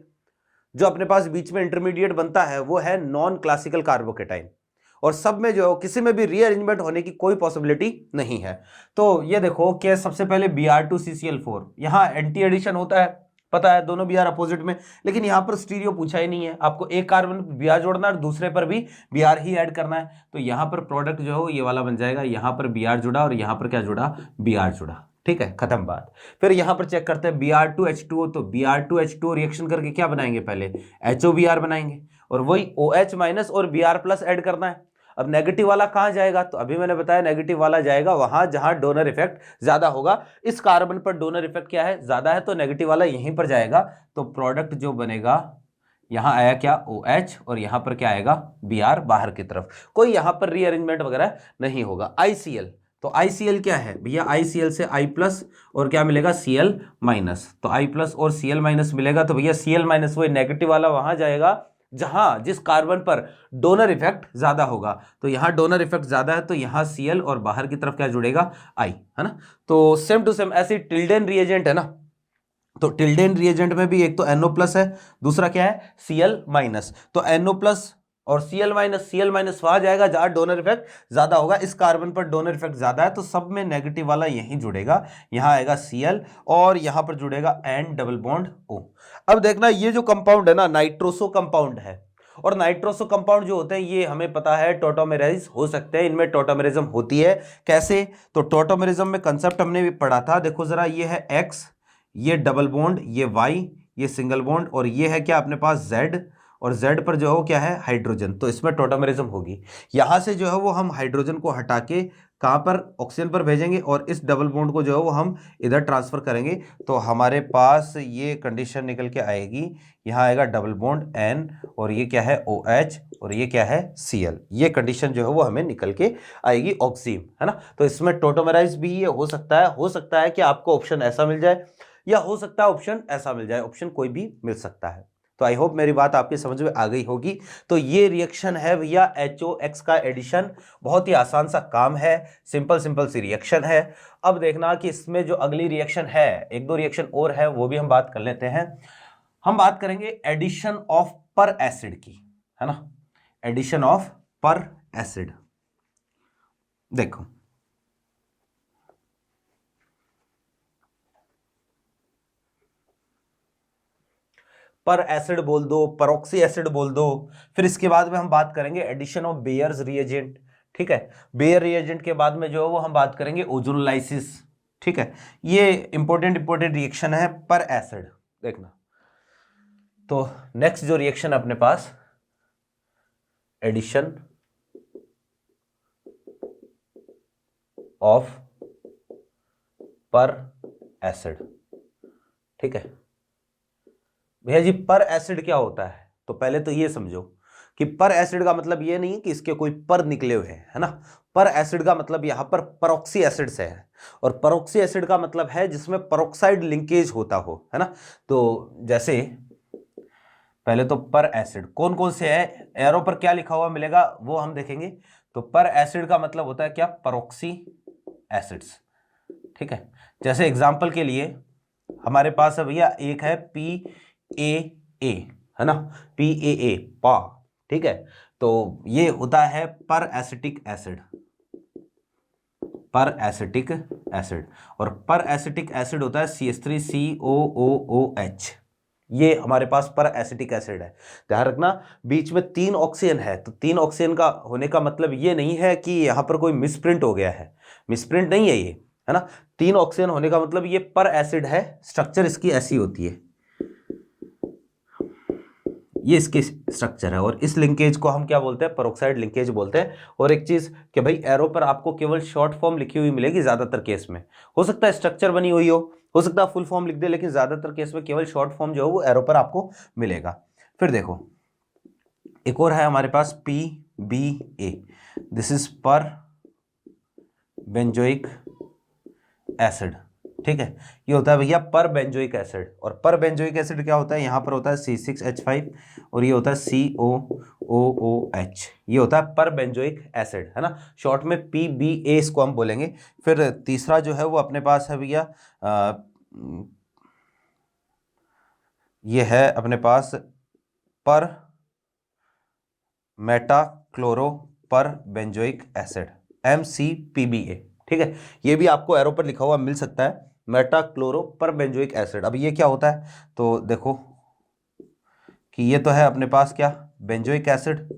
जो अपने पास बीच में इंटरमीडिएट बनता है वो है नॉन क्लासिकल कार्बोकेटाइन, और सब में जो किसी में भी रीअरेंजमेंट होने की कोई पॉसिबिलिटी नहीं है। तो ये देखो कि सबसे पहले Br2CCl4, यहाँ एंटी एडिशन होता है, पता है दोनों Br अपोजिट में, लेकिन यहाँ पर स्टीरियो पूछा ही नहीं है, आपको एक कार्बन Br जोड़ना है और दूसरे पर भी Br ही ऐड करना है। तो यहाँ पर प्रोडक्ट जो है ये वाला बन जाएगा, यहाँ पर Br जुड़ा और यहाँ पर क्या जुड़ा, Br जुड़ा, ठीक है, खत्म बात। फिर यहां पर चेक करते हैं Br2H2O, तो Br2H2O रिएक्शन करके क्या बनाएंगे, पहले HOBr बनाएंगे, और वही OH माइनस और Br प्लस ऐड करना है। अब नेगेटिव वाला कहां जाएगा, तो अभी मैंने बताया नेगेटिव वाला जाएगा वहां जहां डोनर इफेक्ट ज्यादा होगा। इस कार्बन पर डोनर इफेक्ट क्या है, ज्यादा है, तो नेगेटिव वाला यहीं पर जाएगा। तो प्रोडक्ट जो बनेगा यहां आया क्या, OH, और यहां पर क्या आएगा Br बाहर की तरफ, कोई यहां पर रीअरेंजमेंट वगैरह नहीं होगा। ICl, तो ICl क्या है भैया, ICl से I प्लस और क्या मिलेगा Cl माइनस, तो I प्लस और Cl माइनस मिलेगा, तो भैया Cl माइनस वही नेगेटिव वाला वहां जाएगा जहां जिस कार्बन पर डोनर इफेक्ट ज्यादा होगा। तो यहां डोनर इफेक्ट ज्यादा है तो यहां Cl और बाहर की तरफ क्या जुड़ेगा, I, है ना। तो सेम टू सेम ऐसे टिल्डेन रिएजेंट है ना, तो टिल्डेन रिएजेंट में भी एक तो NO प्लस है, दूसरा क्या है Cl माइनस, तो NO प्लस और Cl माइनस वहां जाएगा जहां डोनर इफेक्ट ज्यादा होगा। इस कार्बन पर डोनर इफेक्ट ज्यादा है तो सब में नेगेटिव वाला यहीं जुड़ेगा, यहां आएगा Cl और यहां पर जुड़ेगा N डबल बॉन्ड O। अब देखना ये जो कंपाउंड है ना नाइट्रोसो कंपाउंड है, और नाइट्रोसो कंपाउंड जो होते हैं ये हमें पता है टोटोमेराइज हो सकते हैं, इनमें टोटोमेरिज्म होती है। कैसे, तो टोटोमेरिज्म में कंसेप्ट हमने भी पढ़ा था, देखो जरा, ये है X, ये डबल बॉन्ड, ये Y, ये सिंगल बॉन्ड, और ये है क्या अपने पास Z, और Z पर जो है वो क्या है हाइड्रोजन, तो इसमें टोटोमेरिज्म होगी। यहां से जो है वो हम हाइड्रोजन को हटा के कहां पर, ऑक्सीजन पर भेजेंगे, और इस डबल बॉन्ड को जो है वो हम इधर ट्रांसफर करेंगे, तो हमारे पास ये कंडीशन निकल के आएगी, यहां आएगा डबल बॉन्ड N, और ये क्या है OH, और ये क्या है Cl, ये कंडीशन जो है वो हमें निकल के आएगी ऑक्सीम, है ना। तो इसमें टोटोमेराइज भी ये हो सकता है कि आपको ऑप्शन ऐसा मिल जाए, या हो सकता है ऑप्शन ऐसा मिल जाए, ऑप्शन कोई भी मिल सकता है। तो आई होप मेरी बात आपकी समझ में आ गई होगी। तो ये रिएक्शन है भैया HOX का एडिशन, बहुत ही आसान सा काम है, सिंपल सिंपल सी रिएक्शन है। अब देखना कि इसमें जो अगली रिएक्शन है, एक दो रिएक्शन और है, वो भी हम बात कर लेते हैं। हम बात करेंगे एडिशन ऑफ पर एसिड की, है ना, एडिशन ऑफ पर एसिड। देखो पर एसिड बोल दो, परऑक्सी एसिड बोल दो, फिर इसके बाद में हम बात करेंगे एडिशन ऑफ बेयर्स रिएजेंट, ठीक है। बेयर रिएजेंट के बाद में जो है वो हम बात करेंगे ओजोनोलाइसिस, ठीक है। ये इंपॉर्टेंट रिएक्शन है पर एसिड। देखना तो नेक्स्ट जो रिएक्शन अपने पास एडिशन ऑफ पर एसिड, ठीक है। भैया जी पर एसिड क्या होता है, तो पहले तो ये समझो कि पर एसिड का मतलब ये नहीं कि इसके कोई पर निकले हुए हैं, है ना। पर एसिड का मतलब यहां पर परऑक्सी एसिड से है, और परऑक्सी एसिड का मतलब है जिसमें परऑक्साइड लिंकेज होता हो, है ना। तो जैसे पहले तो पर एसिड कौन कौन से है, एरो पर क्या लिखा हुआ मिलेगा वो हम देखेंगे। तो पर एसिड का मतलब होता है क्या, परऑक्सी एसिड्स, ठीक है। जैसे एग्जांपल के लिए हमारे पास है भैया एक है PAA, है ना, PAA पा, ठीक है। तो ये होता है पर एसिटिक एसिड, पर एसिटिक एसिड, और पर एसिटिक एसिड होता है CH3COOOH। ये हमारे पास पर एसिटिक एसिड है। ध्यान रखना बीच में 3 ऑक्सीजन है, तो 3 ऑक्सीजन का होने का मतलब ये नहीं है कि यहां पर कोई मिसप्रिंट हो गया है, मिसप्रिंट नहीं है ये, है ना। 3 ऑक्सीजन होने का मतलब ये पर एसिड है, स्ट्रक्चर इसकी ऐसी होती है, ये इसकी स्ट्रक्चर है, और इस लिंकेज को हम क्या बोलते हैं, पेरोक्साइड लिंकेज बोलते हैं। और एक चीज कि भाई एरो पर आपको केवल शॉर्ट फॉर्म लिखी हुई मिलेगी ज्यादातर केस में, हो सकता है स्ट्रक्चर बनी हुई हो सकता है फुल फॉर्म लिख दे, लेकिन ज्यादातर केस में केवल शॉर्ट फॉर्म जो है वो एरो पर आपको मिलेगा। फिर देखो एक और है हमारे पास PBA, दिस इज पर बेंजोइक एसिड, ठीक है। ये होता है भैया पर बेंजोइक एसिड, और पर बेंजोइक एसिड क्या होता है, यहां पर होता है C6H5 और ये होता है COOOH, ये होता है पर बेंजोइक एसिड, है ना। शॉर्ट में PBA इसको हम बोलेंगे। फिर तीसरा जो है वो अपने पास है भैया ये है अपने पास पर मेटाक्लोरो पर बेंजोइक एसिड, MCPBA, ठीक है। ये भी आपको एरो पर लिखा हुआ मिल सकता है, मेटाक्लोरो पर बेंजोइक एसिड। अब ये क्या होता है, तो देखो कि ये तो है अपने पास क्या, बेंजोइक एसिड,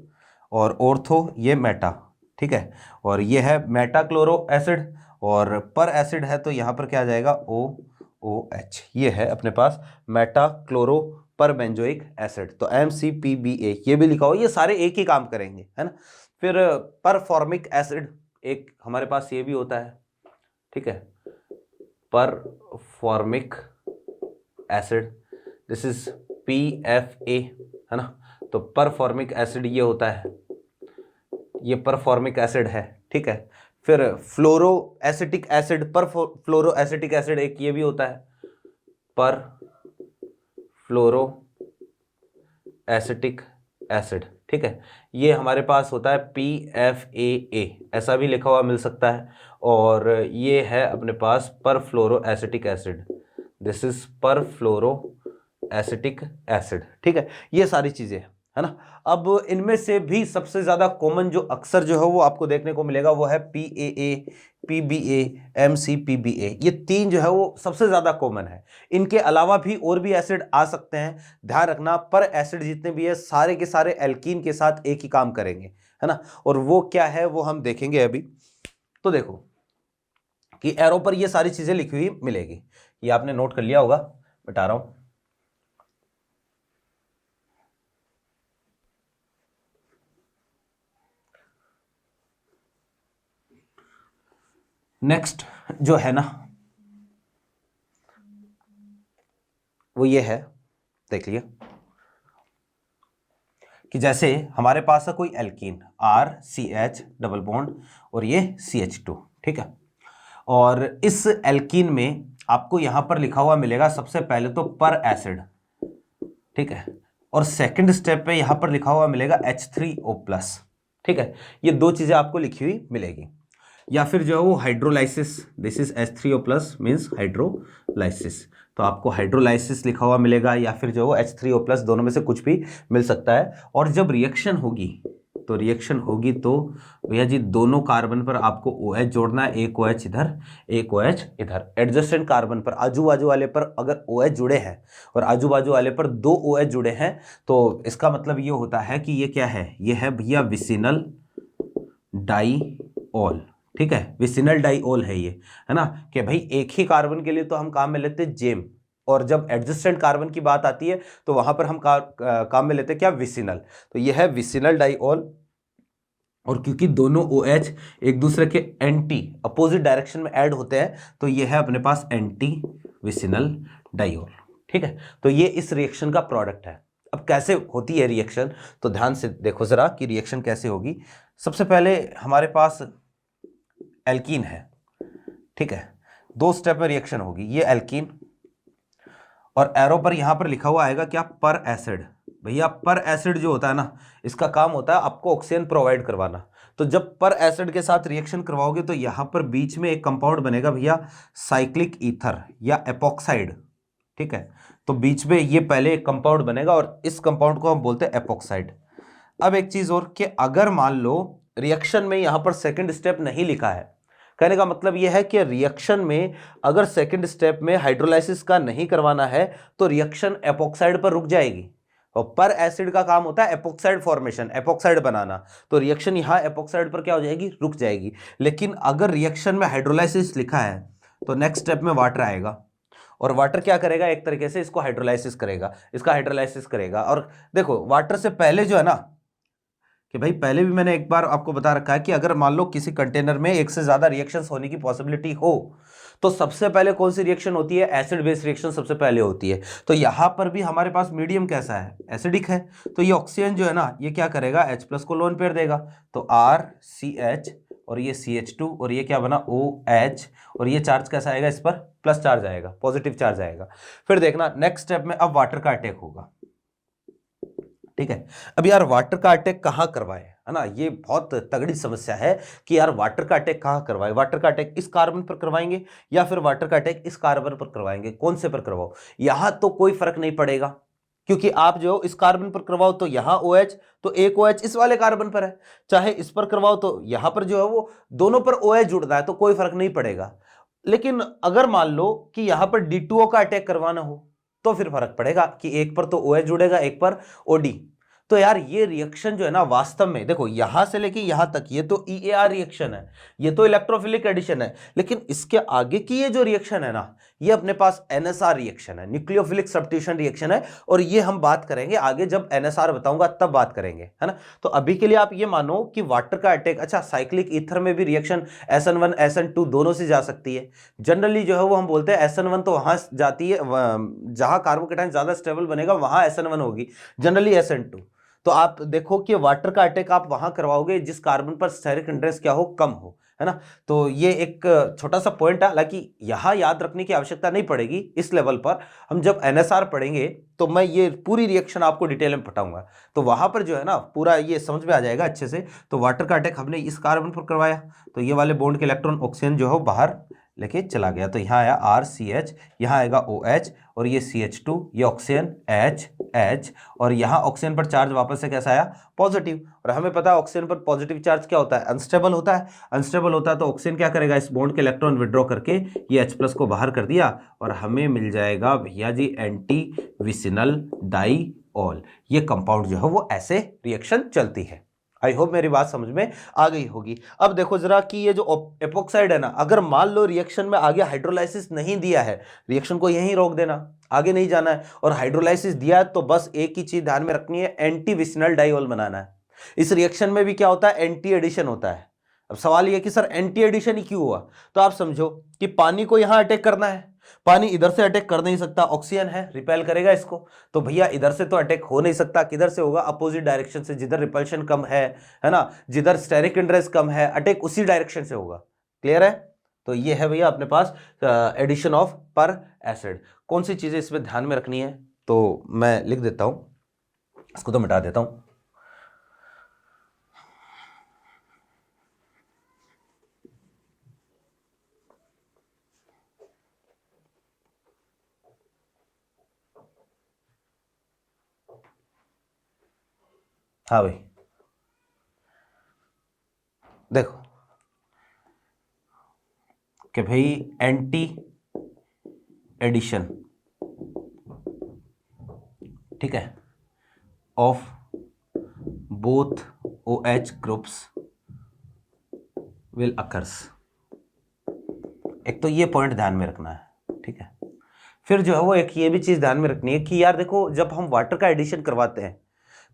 और ऑर्थो ये मेटा, ठीक है, और ये है मेटाक्लोरो एसिड, और पर एसिड है तो यहाँ पर क्या आ जाएगा OOH, ये है अपने पास मेटाक्लोरो पर बेंजोइक एसिड। तो MCPBA ये भी लिखा हो, ये सारे एक ही काम करेंगे, है ना। फिर परफॉर्मिक एसिड एक हमारे पास ये भी होता है, ठीक है, परफॉर्मिक एसिड, दिस इज PFA, है ना। तो परफॉर्मिक एसिड ये होता है, ये परफॉर्मिक एसिड है, ठीक है। फिर फ्लोरो एसिटिक एसिड, पर फ्लोरो एसिटिक एसिड एक ये भी होता है, पर फ्लोरो एसिटिक एसिड, ठीक है। ये हमारे पास होता है PFAA, ऐसा भी लिखा हुआ मिल सकता है, और ये है अपने पास पर फ्लोरो एसिटिक एसिड, दिस इज पर फ्लोरो एसिटिक एसिड, ठीक है। ये सारी चीजें है ना। अब इनमें से भी सबसे ज्यादा कॉमन जो अक्सर जो है वो आपको देखने को मिलेगा वो है PAA, PBA, MCPBA, ये 3 जो है वो सबसे ज्यादा कॉमन है। इनके अलावा भी और भी एसिड आ सकते हैं, ध्यान रखना पर एसिड जितने भी है सारे के सारे एल्कीन के साथ एक ही काम करेंगे, है ना। और वो क्या है वो हम देखेंगे अभी। तो देखो कि एरो पर ये सारी चीजें लिखी हुई मिलेगी, ये आपने नोट कर लिया होगा, बता रहा हूं। नेक्स्ट जो है ना वो ये है, देख लिया कि जैसे हमारे पास है कोई एल्कीन RCH डबल बॉन्ड और ये CH2, ठीक है। और इस एल्कीन में आपको यहां पर लिखा हुआ मिलेगा सबसे पहले तो पर एसिड, ठीक है, और सेकंड स्टेप पे यहां पर लिखा हुआ मिलेगा H3O+, ठीक है, ये दो चीजें आपको लिखी हुई मिलेगी। या फिर जो है वो hydrolysis, this is H3O+ means hydrolysis, तो आपको हाइड्रोलाइसिस लिखा हुआ मिलेगा, या फिर जो है H3O+, दोनों में से कुछ भी मिल सकता है। और जब रिएक्शन होगी तो भैया जी दोनों कार्बन पर आपको OH जोड़ना है, एक OH इधर एक OH इधर। एडजस्टेंट कार्बन पर आजू बाजू वाले पर अगर OH जुड़े हैं और आजू बाजू वाले पर दो OH जुड़े हैं तो इसका मतलब ये होता है कि ये क्या है, ये है भैया विसिनल डाइऑल, ठीक है, विसिनल डाइऑल है ये, है ना, कि भाई एक ही कार्बन के लिए तो हम काम में लेते हैं जेम, और जब एडजस्टेंट कार्बन की बात आती है तो वहां पर हम काम में लेते हैं क्या, विसिनल। तो ये है विसिनल डाइऑल, और क्योंकि दोनों OH एक दूसरे के एंटी अपोजिट डायरेक्शन में ऐड होते हैं तो ये है अपने पास एंटी विसिनल डाइऑल, ठीक है। तो ये इस रिएक्शन का प्रोडक्ट है। अब कैसे होती है रिएक्शन, तो ध्यान से देखो जरा कि रिएक्शन कैसे होगी। सबसे पहले हमारे पास एल्कीन है, ठीक है, दो स्टेप में रिएक्शन होगी, ये एल्कीन, और एरो पर यहां पर लिखा हुआ आएगा क्या, पर एसिड। भैया पर एसिड जो होता है ना, इसका काम होता है आपको ऑक्सीजन प्रोवाइड करवाना। तो जब पर एसिड के साथ रिएक्शन करवाओगे तो यहां पर बीच में एक कंपाउंड बनेगा भैया साइक्लिक ईथर या एपॉक्साइड, ठीक है। तो बीच में ये पहले एक कंपाउंड बनेगा और इस कंपाउंड को हम बोलते हैं एपॉक्साइड। अब एक चीज और कि अगर मान लो रिएक्शन में यहां पर सेकंड स्टेप नहीं लिखा है, कहने का मतलब यह है कि रिएक्शन में अगर सेकंड स्टेप में हाइड्रोलाइसिस का नहीं करवाना है तो रिएक्शन एपॉक्साइड पर रुक जाएगी, और पर एसिड का काम होता है एपॉक्साइड फॉर्मेशन, एपॉक्साइड बनाना, तो रिएक्शन यहां एपॉक्साइड पर क्या हो जाएगी, रुक जाएगी। लेकिन अगर रिएक्शन में हाइड्रोलाइसिस लिखा है तो नेक्स्ट स्टेप में वाटर आएगा, और वाटर क्या करेगा, एक तरीके से इसको हाइड्रोलाइसिस करेगा, इसका हाइड्रोलाइसिस करेगा। और देखो वाटर से पहले जो है ना, कि भाई पहले भी मैंने एक बार आपको बता रखा है कि अगर मान लो किसी कंटेनर में एक से ज्यादा रिएक्शंस होने की पॉसिबिलिटी हो तो सबसे पहले कौन सी रिएक्शन होती है, एसिड बेस रिएक्शन सबसे पहले होती है। तो यहां पर भी हमारे पास मीडियम कैसा है, एसिडिक है, तो ये ऑक्सीजन जो है ना ये क्या करेगा, H+ को लोन पेयर देगा, तो RCH और ये CH2 और ये क्या बना OH, और ये चार्ज कैसा आएगा, इस पर प्लस चार्ज आएगा, पॉजिटिव चार्ज आएगा। फिर देखना नेक्स्ट स्टेप में अब वाटर का अटैक होगा, ठीक है। अब यार वाटर का अटैक कहां करवाए, है ना, ये बहुत तगड़ी समस्या है कि यार वाटर का अटैक कहां करवाए। वाटर का अटैक इस कार्बन पर करवाएंगे या फिर वाटर का अटैक इस कार्बन पर करवाएंगे, कौन से पर करवाओ, यहां तो कोई फर्क नहीं पड़ेगा, क्योंकि आप जो इस कार्बन पर करवाओ तो यहां OH, तो एक OH इस वाले कार्बन पर है, चाहे इस पर करवाओ तो यहां पर जो है वो दोनों पर OH जुड़ता है, तो कोई फर्क नहीं पड़ेगा। लेकिन अगर मान लो कि यहां पर D2O का अटैक करवाना हो तो फिर फर्क पड़ेगा कि एक पर तो OH जुड़ेगा, एक पर OD। तो यार ये रिएक्शन जो है ना वास्तव में देखो यहां से लेके यहां तक ये तो EAR रिएक्शन है, ये तो इलेक्ट्रोफिलिक एडिशन है, लेकिन इसके आगे की ये जो रिएक्शन है ना ये अपने पास NSR रिएक्शन है, न्यूक्लियोफिलिक सब्स्टिट्यूशन रिएक्शन है, और ये हम बात करेंगे आगे, जब NSR बताऊंगा तब बात करेंगे, है ना। तो अभी के लिए आप ये मानो कि वाटर का अटैक, अच्छा साइक्लिक ईथर में भी रिएक्शन SN1 SN2 दोनों से जा सकती है। जनरली जो है वो हम बोलते हैं SN1 तो वहां जाती है जहां कार्बोकेटाइन ज्यादा स्टेबल बनेगा वहां SN1 होगी, जनरली SN2। तो आप देखो कि वाटर का अटैक आप वहां करवाओगे जिस कार्बन पर स्टेरिक इंटरेस्ट क्या हो, कम हो, है ना। तो ये एक छोटा सा पॉइंट है, हालांकि यहां याद रखने की आवश्यकता नहीं पड़ेगी इस लेवल पर, हम जब NSR पढ़ेंगे तो मैं ये पूरी रिएक्शन आपको डिटेल में बताऊंगा, तो वहां पर जो है ना पूरा ये समझ में आ जाएगा अच्छे से। तो वाटर का अटैक हमने इस कार्बन पर करवाया तो ये वाले बॉन्ड के इलेक्ट्रॉन ऑक्सीजन जो है बाहर लेके चला गया, तो यहाँ आया RCH, यहाँ आएगा OH, और ये CH2, ये ऑक्सीजन H, और यहाँ ऑक्सीजन पर चार्ज वापस से कैसा आया, पॉजिटिव। और हमें पता है ऑक्सीजन पर पॉजिटिव चार्ज क्या होता है, अनस्टेबल होता है, अनस्टेबल होता है तो ऑक्सीजन क्या करेगा, इस बॉन्ड के इलेक्ट्रॉन विड्रॉ करके ये H+ को बाहर कर दिया, और हमें मिल जाएगा भैया जी एंटी विसिनल डाइऑल। ये कंपाउंड जो है वो ऐसे रिएक्शन चलती है। आई होप मेरी बात समझ में आ गई होगी। अब देखो जरा कि ये जो एपॉक्साइड है ना, अगर मान लो रिएक्शन में आगे हाइड्रोलाइसिस नहीं दिया है, रिएक्शन को यहीं रोक देना, आगे नहीं जाना है, और हाइड्रोलाइसिस दिया है तो बस एक ही चीज ध्यान में रखनी है, एंटी विसिनल डाइऑल बनाना है। इस रिएक्शन में भी क्या होता है, एंटी एडिशन होता है। अब सवाल यह कि सर एंटी एडिशन ही क्यों हुआ, तो आप समझो कि पानी को यहां अटैक करना है, पानी इधर से अटैक कर नहीं सकता, ऑक्सीजन है रिपेल करेगा इसको, तो भैया इधर से तो अटैक हो नहीं सकता, किधर से होगा, अपोजिट डायरेक्शन से, जिधर रिपल्शन कम है ना, जिधर स्टेरिक इंटरेस्ट कम है, अटैक उसी डायरेक्शन से होगा। क्लियर है। तो ये है भैया अपने पास एडिशन ऑफ पर एसिड। कौन सी चीजें इसमें ध्यान में रखनी है तो मैं लिख देता हूं इसको तो मिटा देता हूं। हाँ भाई देखो कि भाई एंटी एडिशन, ठीक है, of both OH groups will occurs. एक तो ये पॉइंट ध्यान में रखना है, ठीक है। फिर जो है वो एक ये भी चीज ध्यान में रखनी है कि यार देखो, जब हम वाटर का एडिशन करवाते हैं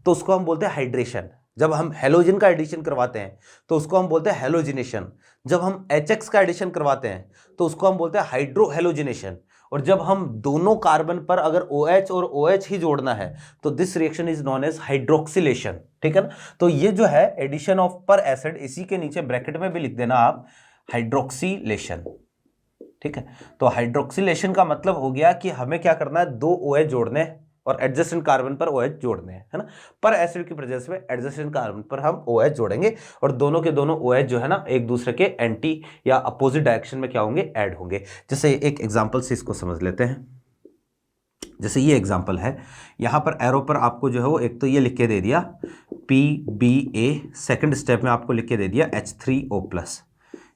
तो उसको हम बोलते हैं हाइड्रेशन। जब हम हेलोजन का एडिशन करवाते हैं तो उसको हम बोलते हैं हेलोजिनेशन। जब हम HX का एडिशन करवाते हैं तो उसको हम बोलते हैं हाइड्रोहेलोजिनेशन। और जब हम दोनों कार्बन पर अगर OH और OH ही जोड़ना है तो this reaction is known as hydroxylation, ठीक है ना। तो ये जो है एडिशन ऑफ पर एसिड, इसी के नीचे ब्रैकेट में भी लिख देना आप हाइड्रोक्सिलेशन, ठीक है। तो हाइड्रोक्सिलेशन का मतलब हो गया कि हमें क्या करना है, दो OH जोड़ने हैं और एडजेसेंट कार्बन पर OH जोड़ने हैं, है ना। पर एसिड की प्रेजेंस में एडजेसेंट कार्बन पर हम OH जोड़ेंगे और दोनों के दोनों OH जो है ना एक दूसरे के एंटी या अपोजिट डायरेक्शन में क्या होंगे, ऐड होंगे। जैसे एक एग्जांपल से इसको समझ लेते हैं। जैसे ये एग्जांपल है, यहां पर एरो पर आपको जो है वो एक तो ये लिख के दे दिया PBA, सेकंड स्टेप में आपको लिख के दे दिया H3O+।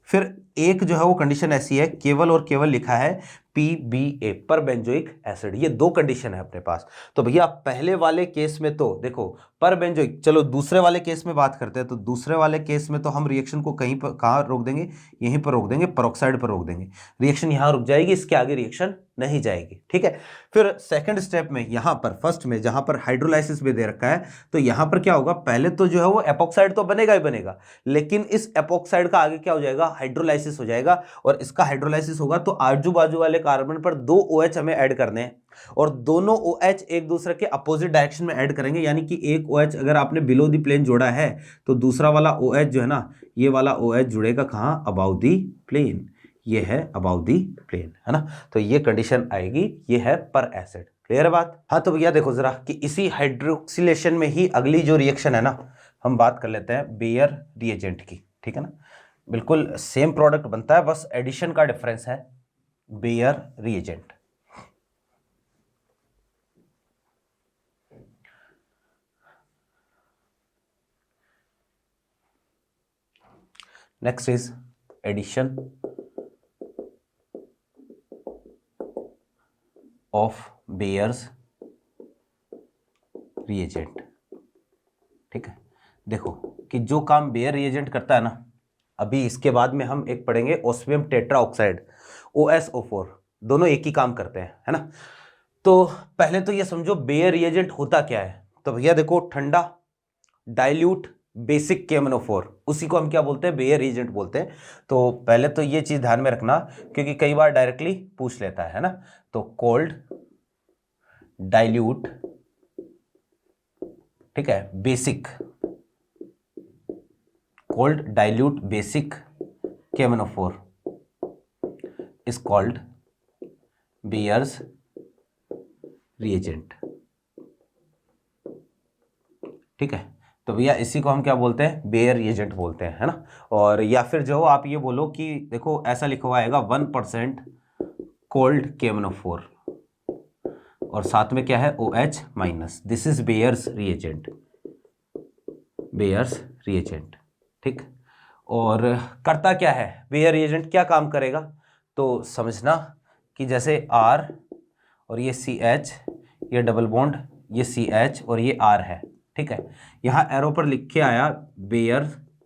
फिर एक जो है वो कंडीशन ऐसी है, केवल और केवल लिखा है PBA, पर बेंजोइक एसिड। ये दो कंडीशन है अपने पास। तो भैया पहले वाले केस में तो देखो पर बेंजोइक, चलो दूसरे वाले केस में बात करते हैं। तो दूसरे वाले केस में तो हम रिएक्शन को कहीं पर कहाँ रोक देंगे, यहीं पर रोक देंगे, पेरोक्साइड पर रोक देंगे। रिएक्शन यहां रुक जाएगी, इसके आगे रिएक्शन नहीं जाएगी, ठीक है। फिर सेकंड स्टेप में यहां पर फर्स्ट में जहां पर हाइड्रोलाइसिस भी दे रखा है, तो यहां पर क्या होगा, पहले तो जो है वो एपॉक्साइड तो बनेगा ही बनेगा, लेकिन इस एपॉक्साइड का आगे क्या हो जाएगा, हाइड्रोलाइसिस हो जाएगा। और इसका हाइड्रोलाइसिस होगा तो आजू बाजू वाले कार्बन पर दो OH हमें ऐड करने हैं और दोनों OH एक दूसरे के अपोजिट डायरेक्शन में ऐड करेंगे। यानी कि एक OH अगर आपने बिलो द प्लेन जोड़ा है तो दूसरा वाला OH जो है ना, ये वाला OH जुड़ेगा कहां, अबाउ द प्लेन। ये है अबाउ द प्लेन, है ना। तो ये कंडीशन आएगी, ये है पर एसिड। क्लियर है बात। हाँ तो भैया देखो जरा कि इसी हाइड्रोक्सिलेशन में ही अगली जो रिएक्शन है ना, हम बात कर लेते हैं बेयर रिएजेंट की, ठीक है ना। बिल्कुल सेम प्रोडक्ट बनता है, बस एडिशन का डिफरेंस है। Baeyer reagent, next is addition of Baeyer's reagent, ठीक है। देखो कि जो काम बेयर रिएजेंट करता है ना, अभी इसके बाद में हम एक पढ़ेंगे ओस्मियम टेट्रा ऑक्साइड, OSO4, दोनों एक ही काम करते हैं, है ना। तो पहले तो ये समझो बेयर रिएजेंट होता क्या है। तो भैया देखो, ठंडा डाइल्यूट बेसिक KMnO4, उसी को हम क्या बोलते हैं, बेयर रिएजेंट बोलते हैं। तो पहले तो ये चीज ध्यान में रखना, क्योंकि कई बार डायरेक्टली पूछ लेता है ना। तो कोल्ड डाइल्यूट, ठीक है, basic, cold dilute basic KMnO4 is called bears reagent, ठीक है। तो भैया इसी को हम क्या बोलते हैं, बेयर रिएजेंट बोलते हैं, है ना। और या फिर जो आप ये बोलो कि देखो ऐसा लिखा हुआ आएगा 1% कोल्ड KMnO4 और साथ में क्या है OH-, this is bears reagent, bears reagent, ठीक। और करता क्या है बेयर रिएजेंट, क्या काम करेगा, तो समझना कि जैसे R और ये CH, ये डबल बॉन्ड, ये CH और ये R है, ठीक है। यहां एरो पर लिख के आया बेयर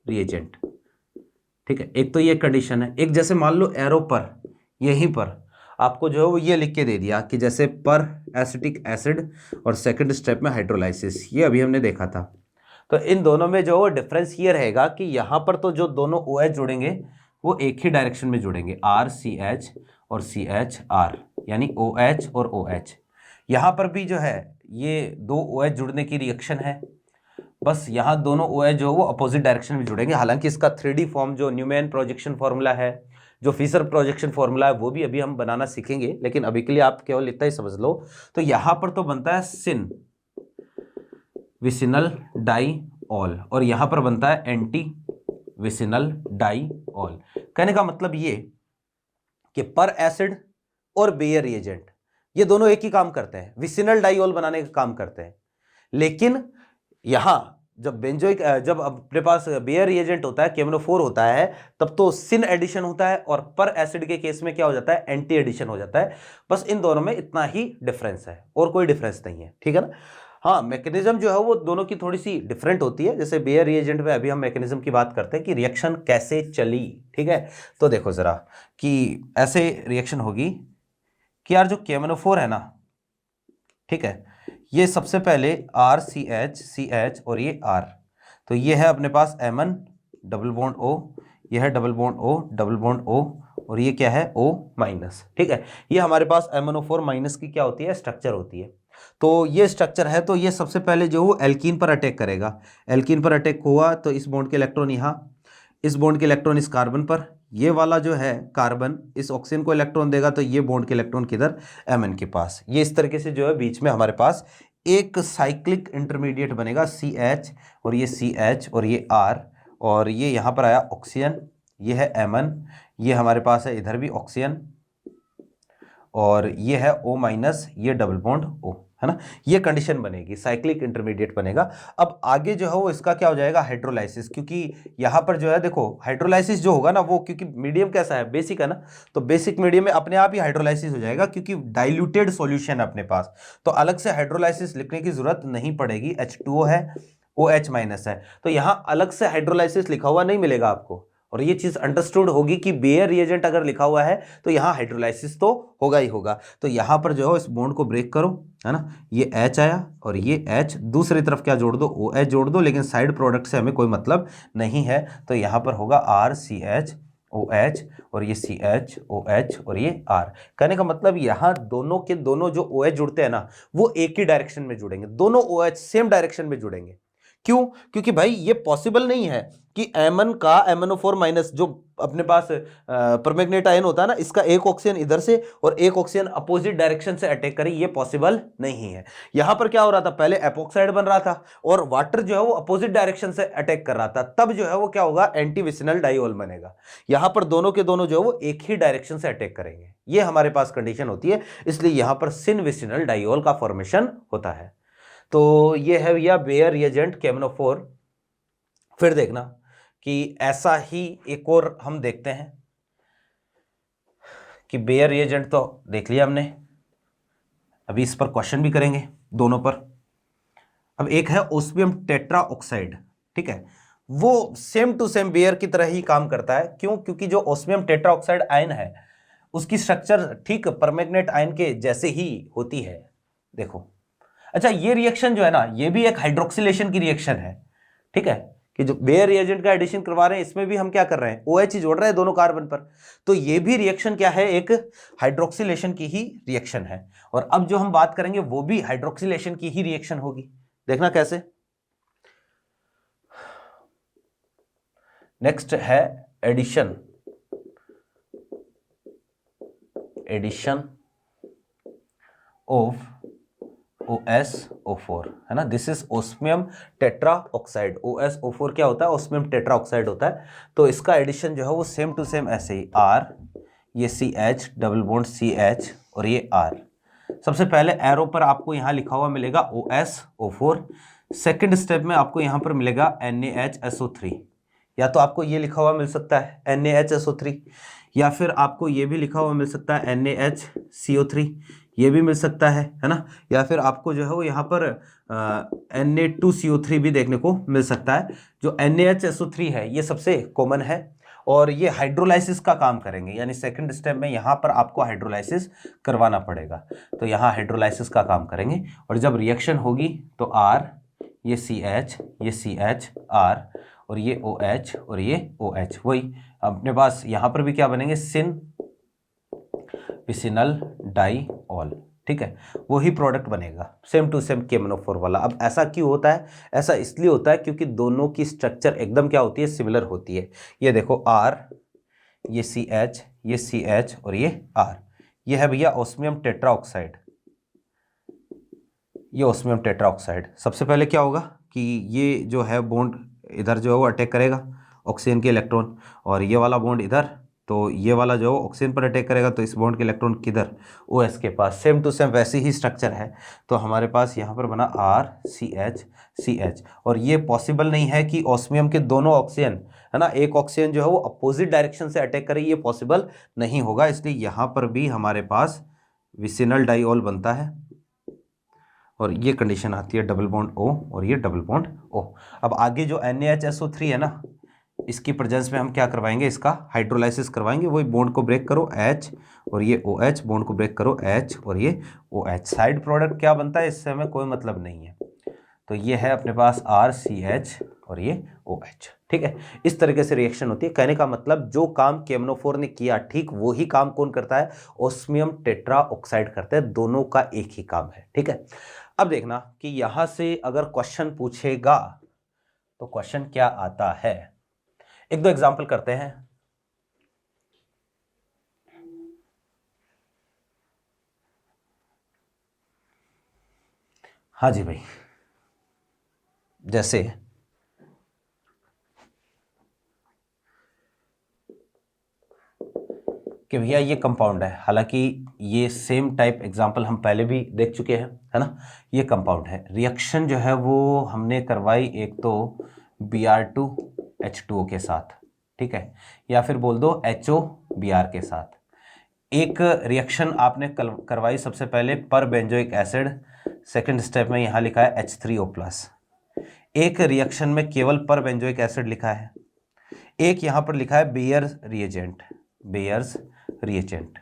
रिएजेंट, ठीक है। एक तो ये कंडीशन है। एक जैसे मान लो एरो पर यहीं पर आपको जो है वो ये लिख के दे दिया कि जैसे पर एसिटिक एसिड और सेकंड स्टेप में हाइड्रोलाइसिस, ये अभी हमने देखा था। तो इन दोनों में जो डिफरेंस ये रहेगा कि यहां पर तो जो दोनों OH जुड़ेंगे वो एक ही डायरेक्शन में जुड़ेंगे, RCH और CHR, यानी OH और OH। यहां पर भी जो है ये दो OH जुड़ने की रिएक्शन है, बस यहाँ दोनों OH जो वो अपोजिट डायरेक्शन में जुड़ेंगे। हालांकि इसका 3D फॉर्म जो न्यूमैन प्रोजेक्शन फॉर्मूला है, जो फिशर प्रोजेक्शन फॉर्मूला है, वो भी अभी हम बनाना सीखेंगे, लेकिन अभी के लिए आप केवल इतना ही समझ लो। तो यहाँ पर तो बनता है सिन विसिनल डाइऑल और यहां पर बनता है एंटी विसिनल डाइऑल। कहने का मतलब ये कि पर एसिड और बेयर रिएजेंट ये दोनों एक ही काम करते हैं, विसिनल डाइऑल बनाने का काम करते हैं। लेकिन यहां जब बेंजोइक जब अपने पास बेयर रिएजेंट होता है, KMnO4 होता है, तब तो सिन एडिशन होता है और पर एसिड के केस में क्या हो जाता है, एंटी एडिशन हो जाता है। बस इन दोनों में इतना ही डिफरेंस है और कोई डिफरेंस नहीं है, ठीक है ना। हाँ, मैकेनिज्म जो है वो दोनों की थोड़ी सी डिफरेंट होती है। जैसे बेयर रिएजेंट में अभी हम मैकेनिज्म की बात करते हैं कि रिएक्शन कैसे चली, ठीक है। तो देखो जरा कि ऐसे रिएक्शन होगी कि यार जो KMnO4 है ना, ठीक है, ये सबसे पहले RCH और ये R, तो ये है अपने पास Mn डबल बॉन्ड O, ये है double bond O double bond O और ये क्या है O माइनस, ठीक है। ये हमारे पास MnO4 माइनस की क्या होती है, स्ट्रक्चर होती है। तो ये स्ट्रक्चर है, तो ये सबसे पहले जो वो एल्कीन पर अटैक करेगा। एल्कीन पर अटैक हुआ तो इस बॉन्ड के इलेक्ट्रॉन यहाँ, इस बॉन्ड के इलेक्ट्रॉन इस कार्बन पर, ये वाला जो है कार्बन इस ऑक्सीजन को इलेक्ट्रॉन देगा, तो ये बॉन्ड के इलेक्ट्रॉन किधर, Mn के पास। ये इस तरीके से जो है बीच में हमारे पास एक साइक्लिक इंटरमीडिएट बनेगा CH और ये CH और ये R और ये यहाँ पर आया ऑक्सीजन, ये है Mn, ये हमारे पास है इधर भी ऑक्सीजन और ये है O माइनस, ये डबल बॉन्ड O, है ना। ये कंडीशन बनेगी, साइक्लिक इंटरमीडिएट बनेगा। अब आगे जो है वो इसका क्या हो जाएगा, हाइड्रोलाइसिस, क्योंकि यहाँ पर जो है देखो हाइड्रोलाइसिस जो होगा ना वो, क्योंकि मीडियम कैसा है, बेसिक है ना, तो बेसिक मीडियम में अपने आप ही हाइड्रोलाइसिस हो जाएगा क्योंकि डाइल्यूटेड सॉल्यूशन है अपने पास, तो अलग से हाइड्रोलाइसिस लिखने की जरूरत नहीं पड़ेगी। H2O है, OH माइनस है, तो यहाँ अलग से हाइड्रोलाइसिस लिखा हुआ नहीं मिलेगा आपको। और ये चीज अंडरस्टूड होगी कि बेयर रिएजेंट अगर लिखा हुआ है तो यहाँ हाइड्रोलाइसिस तो होगा ही होगा। तो यहाँ पर जो है इस बॉन्ड को ब्रेक करो, है ना, ये H आया और ये H, दूसरी तरफ क्या जोड़ दो, OH जोड़ दो, लेकिन साइड प्रोडक्ट से हमें कोई मतलब नहीं है, तो यहाँ पर होगा RCH OH और ये CH OH और ये R। कहने का मतलब यहाँ दोनों के दोनों जो OH जुड़ते हैं ना वो एक ही डायरेक्शन में जुड़ेंगे, दोनों OH सेम डायरेक्शन में जुड़ेंगे। क्यों? क्योंकि भाई ये पॉसिबल नहीं है कि Mn का MnO4 माइनस जो अपने पास परमैंगनेट आयन होता है ना, इसका एक ऑक्सीजन इधर से और एक ऑक्सीजन अपोजिट डायरेक्शन से अटैक करे, ये पॉसिबल नहीं है। यहां पर क्या हो रहा था, पहले एपोक्साइड बन रहा था और वाटर जो है वो अपोजिट डायरेक्शन से अटैक कर रहा था, तब जो है वो क्या होगा, एंटी विसिनल डाइऑल बनेगा। यहां पर दोनों के दोनों जो है वो एक ही डायरेक्शन से अटैक करेंगे, ये हमारे पास कंडीशन होती है, इसलिए यहां पर सिन विसिनल डाइऑल का फॉर्मेशन होता है। तो ये है भैया बेयर रिएजेंट KMnO4। फिर देखना कि ऐसा ही एक और हम देखते हैं कि बेयर रिएजेंट तो देख लिया हमने, अभी इस पर क्वेश्चन भी करेंगे दोनों पर। अब एक है ओस्मियम टेट्रा ऑक्साइड, ठीक है, वो सेम टू सेम बेयर की तरह ही काम करता है। क्यों? क्योंकि जो ओस्मियम टेट्रा ऑक्साइड आयन है उसकी स्ट्रक्चर ठीक परमैंगनेट आयन के जैसे ही होती है, देखो। अच्छा, ये रिएक्शन जो है ना ये भी एक हाइड्रोक्सिलेशन की रिएक्शन है, ठीक है, कि जो बेयर रिएजेंट का एडिशन करवा रहे हैं इसमें भी हम क्या कर रहे हैं, OH जोड़ रहे हैं दोनों कार्बन पर, तो ये भी रिएक्शन क्या है, एक हाइड्रोक्सिलेशन की ही रिएक्शन है। और अब जो हम बात करेंगे वो भी हाइड्रोक्सिलेशन की ही रिएक्शन होगी, देखना कैसे। नेक्स्ट है एडिशन ऑफ OSO4, है ना, this is osmium tetra oxide. OSO4 क्या होता है, ओस्मियम टेट्रा ऑक्साइड होता है। तो इसका एडिशन जो है वो सेम टू सेम ऐसे ही, R, ये CH डबल बॉन्ड CH और ये R। सबसे पहले एरो पर आपको यहाँ लिखा हुआ मिलेगा OSO4, सेकंड स्टेप में आपको यहाँ पर मिलेगा NaHSO3, या तो आपको ये लिखा हुआ मिल सकता है NaHSO3, या फिर आपको ये भी लिखा हुआ मिल सकता है NaHCO3, ये भी मिल सकता है ना, या फिर आपको जो है वो यहाँ पर Na2CO3 भी देखने को मिल सकता है। जो NaHSO3 है ये सबसे कॉमन है और ये हाइड्रोलाइसिस का काम करेंगे, यानी सेकंड स्टेप में यहाँ पर आपको हाइड्रोलाइसिस करवाना पड़ेगा, तो यहाँ हाइड्रोलाइसिस का काम करेंगे। और जब रिएक्शन होगी तो R, ये CH, ये CH R और ये OH और ये OH, वही अपने पास यहाँ पर भी क्या बनेंगे, सिन विसिनल डाइऑल, ठीक है, वही प्रोडक्ट बनेगा सेम टू सेम KMnO4 वाला। अब ऐसा क्यों होता है, ऐसा इसलिए होता है क्योंकि दोनों की स्ट्रक्चर एकदम क्या होती है, सिमिलर होती है। ये देखो R, ये CH, ये CH और ये R, ये है भैया ओस्मियम टेट्रा ऑक्साइड, ये ऑस्मियम टेट्राऑक्साइड, सबसे पहले क्या होगा कि ये जो है बॉन्ड इधर जो है वो अटैक करेगा ऑक्सीजन के इलेक्ट्रॉन, और ये वाला बॉन्ड इधर, तो ये वाला जो है ऑक्सीजन पर अटैक करेगा, तो इस बॉन्ड के इलेक्ट्रॉन किधर, OS के पास। सेम टू सेम वैसी ही स्ट्रक्चर है, तो हमारे पास यहाँ पर बना RCH, और ये पॉसिबल नहीं है कि ऑस्मियम के दोनों ऑक्सीजन, है ना, एक ऑक्सीजन जो है वो अपोजिट डायरेक्शन से अटैक करे, ये पॉसिबल नहीं होगा। इसलिए यहाँ पर भी हमारे पास विसिनल डाइऑल बनता है, और ये कंडीशन आती है डबल बॉन्ड O और ये डबल बॉन्ड O। अब आगे जो NaHSO3 है ना, इसकी प्रेजेंस में हम क्या करवाएंगे, इसका हाइड्रोलाइसिस करवाएंगे। वही बॉन्ड को ब्रेक करो H और ये OH, बॉन्ड को ब्रेक करो H और ये OH। साइड प्रोडक्ट क्या बनता है इससे हमें कोई मतलब नहीं है। तो ये है अपने पास RCH और ये OH, ठीक है। इस तरीके से रिएक्शन होती है। कहने का मतलब जो काम केमनोफोर ने किया, ठीक वही काम कौन करता है, ऑस्मियम टेट्राऑक्साइड करता है। दोनों का एक ही काम है, ठीक है। अब देखना कि यहां से अगर क्वेश्चन पूछेगा तो क्वेश्चन क्या आता है। एक दो एग्जांपल करते हैं। हाँ जी भाई, जैसे कि भैया ये कंपाउंड है, हालांकि ये सेम टाइप एग्जांपल हम पहले भी देख चुके हैं, है ना। ये कंपाउंड है, रिएक्शन जो है वो हमने करवाई एक तो Br2H2O के साथ, ठीक है, या फिर बोल दो HOBr के साथ। एक रिएक्शन आपने करवाई सबसे पहले पर बेंजोइक एसिड, सेकंड स्टेप में यहाँ लिखा है H3O+। एक रिएक्शन में केवल पर बेंजोइक एसिड लिखा है, एक यहाँ पर लिखा है बेयर्स रिएजेंट,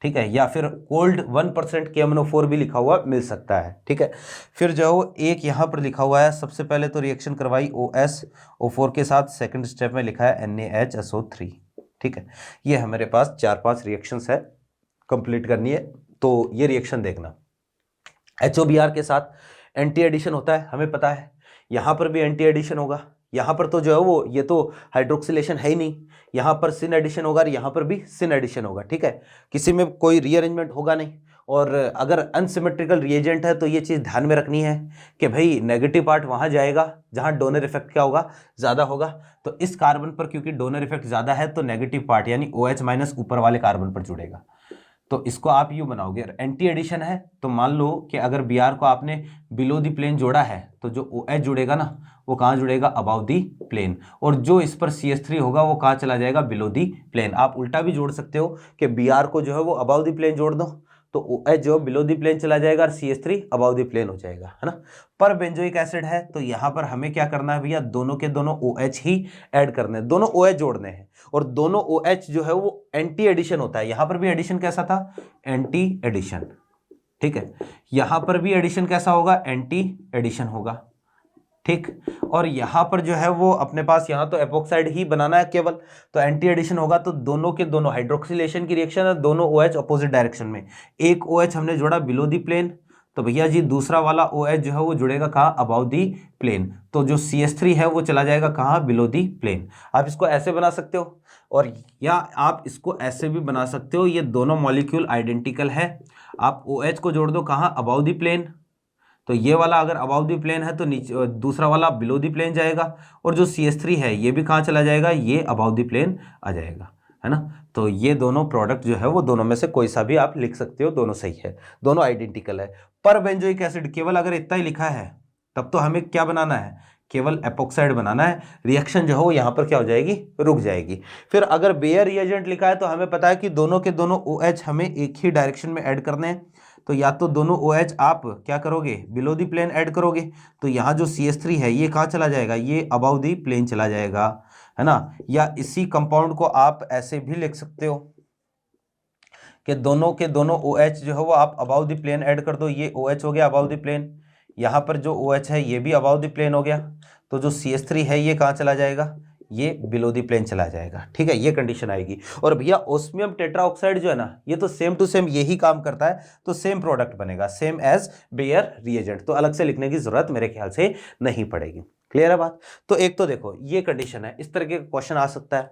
ठीक है, या फिर कोल्ड 1% KMnO4 भी लिखा हुआ मिल सकता है, ठीक है। फिर जो एक यहाँ पर लिखा हुआ है, सबसे पहले तो रिएक्शन करवाई OSO4 के साथ, सेकंड स्टेप में लिखा है NaHSO3, ठीक है। ये हमारे पास 4-5 रिएक्शंस है, कंप्लीट करनी है। तो ये रिएक्शन देखना, HOBr के साथ एंटी एडिशन होता है, हमें पता है। यहाँ पर भी एंटी एडिशन होगा, यहाँ पर तो जो है वो ये तो हाइड्रोक्सिलेशन है ही नहीं, यहाँ पर सिन एडिशन होगा और यहाँ पर भी सिन एडिशन होगा, ठीक है। किसी में कोई रीअरेंजमेंट होगा नहीं। और अगर अनसिमेट्रिकल रिएजेंट है तो ये चीज़ ध्यान में रखनी है कि भाई नेगेटिव पार्ट वहाँ जाएगा जहाँ डोनर इफेक्ट क्या होगा, ज़्यादा होगा। तो इस कार्बन पर क्योंकि डोनर इफेक्ट ज़्यादा है तो नेगेटिव पार्ट यानी OH- ऊपर वाले कार्बन पर जुड़ेगा। तो इसको आप यूँ बनाओगे, एंटी एडिशन है तो मान लो कि अगर Br को आपने बिलो दी प्लेन जोड़ा है तो जो OH जुड़ेगा ना वो कहाँ जुड़ेगा, अबाव दी प्लेन। और जो इस पर CH3 होगा वो कहाँ चला जाएगा, बिलो दी प्लेन। आप उल्टा भी जोड़ सकते हो कि Br को जो है वो अबाव दी प्लेन जोड़ दो तो OH जो बिलो दी प्लेन चला जाएगा और CH3 अबाव दी प्लेन हो जाएगा, है ना। पर बेंजोइक एसिड है तो यहाँ पर हमें क्या करना है भैया, दोनों के दोनों OH ही ऐड करने हैं, दोनों OH जोड़ने हैं। और दोनों OH जो है वो एंटी एडिशन होता है। यहाँ पर भी एडिशन कैसा था, एंटी एडिशन, ठीक है। यहाँ पर भी एडिशन कैसा होगा, एंटी एडिशन होगा, ठीक। और यहाँ पर जो है वो अपने पास यहाँ तो एपोक्साइड ही बनाना है केवल, तो एंटी एडिशन होगा। तो दोनों के दोनों हाइड्रोक्सिलेशन की रिएक्शन है, दोनों OH अपोजिट डायरेक्शन में। एक OH हमने जोड़ा बिलो दी प्लेन, तो भैया जी दूसरा वाला OH जो है वो जुड़ेगा कहाँ, अबाउ दी प्लेन। तो जो CH3 है वो चला जाएगा कहाँ, बिलो दी प्लेन। आप इसको ऐसे बना सकते हो, और या आप इसको ऐसे भी बना सकते हो। ये दोनों मॉलिक्यूल आइडेंटिकल है, आप OH को जोड़ दो कहाँ, अबाउ दी प्लेन। तो ये वाला अगर अबाव दी प्लेन है तो नीचे दूसरा वाला बिलो दी प्लेन जाएगा, और जो CH3 है ये भी कहाँ चला जाएगा, ये अबाव दी प्लेन आ जाएगा, है ना। तो ये दोनों प्रोडक्ट जो है वो दोनों में से कोई सा भी आप लिख सकते हो, दोनों सही है, दोनों आइडेंटिकल है। पर बेंजोइक एसिड केवल अगर इतना ही लिखा है तब तो हमें क्या बनाना है, केवल एपोक्साइड बनाना है। रिएक्शन जो है वो यहाँ पर क्या हो जाएगी, रुक जाएगी। फिर अगर बेयर रिएजेंट लिखा है तो हमें पता है कि दोनों के दोनों OH हमें एक ही डायरेक्शन में ऐड करने हैं। तो या तो दोनों OH आप क्या करोगे, बिलो दी प्लेन ऐड करोगे, तो यहाँ जो CH3 है ये कहाँ चला जाएगा, ये अबाव दी प्लेन चला जाएगा, है ना। या इसी कंपाउंड को आप ऐसे भी लिख सकते हो कि दोनों के दोनों OH जो है वो आप अबाव दी प्लेन ऐड कर दो, ये OH हो गया अबाव दी प्लेन, यहाँ पर जो OH है ये भी अबाव दी प्लेन हो गया। तो जो CH3 है ये कहाँ चला जाएगा, ये बिलो दी प्लेन चला जाएगा, ठीक है। ये कंडीशन आएगी। और भैया ऑस्मियम टेट्राऑक्साइड जो है ना ये तो सेम टू सेम यही काम करता है, तो सेम प्रोडक्ट बनेगा, सेम एज बेयर रिएजेंट। तो अलग से लिखने की जरूरत मेरे ख्याल से नहीं पड़ेगी। क्लियर है बात। तो एक तो देखो ये कंडीशन है, इस तरह के क्वेश्चन आ सकता है।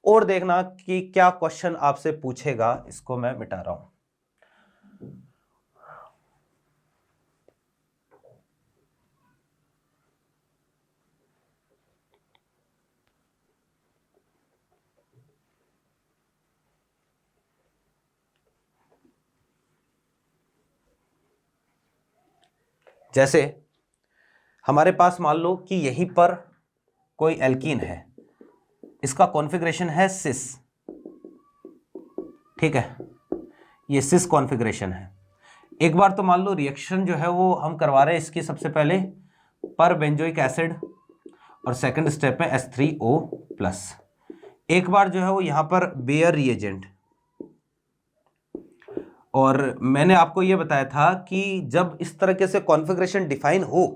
और देखना कि क्या क्वेश्चन आपसे पूछेगा, इसको मैं मिटा रहा हूं। जैसे हमारे पास मान लो कि यहीं पर कोई एल्कीन है, इसका कॉन्फ़िगरेशन है सिस, ठीक है, ये सिस कॉन्फ़िगरेशन है। एक बार तो मान लो रिएक्शन जो है वो हम करवा रहे हैं इसकी सबसे पहले पर बेंजोइक एसिड और सेकंड स्टेप में H3O+। एक बार जो है वो यहां पर बेयर रिएजेंट, और मैंने आपको ये बताया था कि जब इस तरीके से कॉन्फ़िगरेशन डिफाइन हो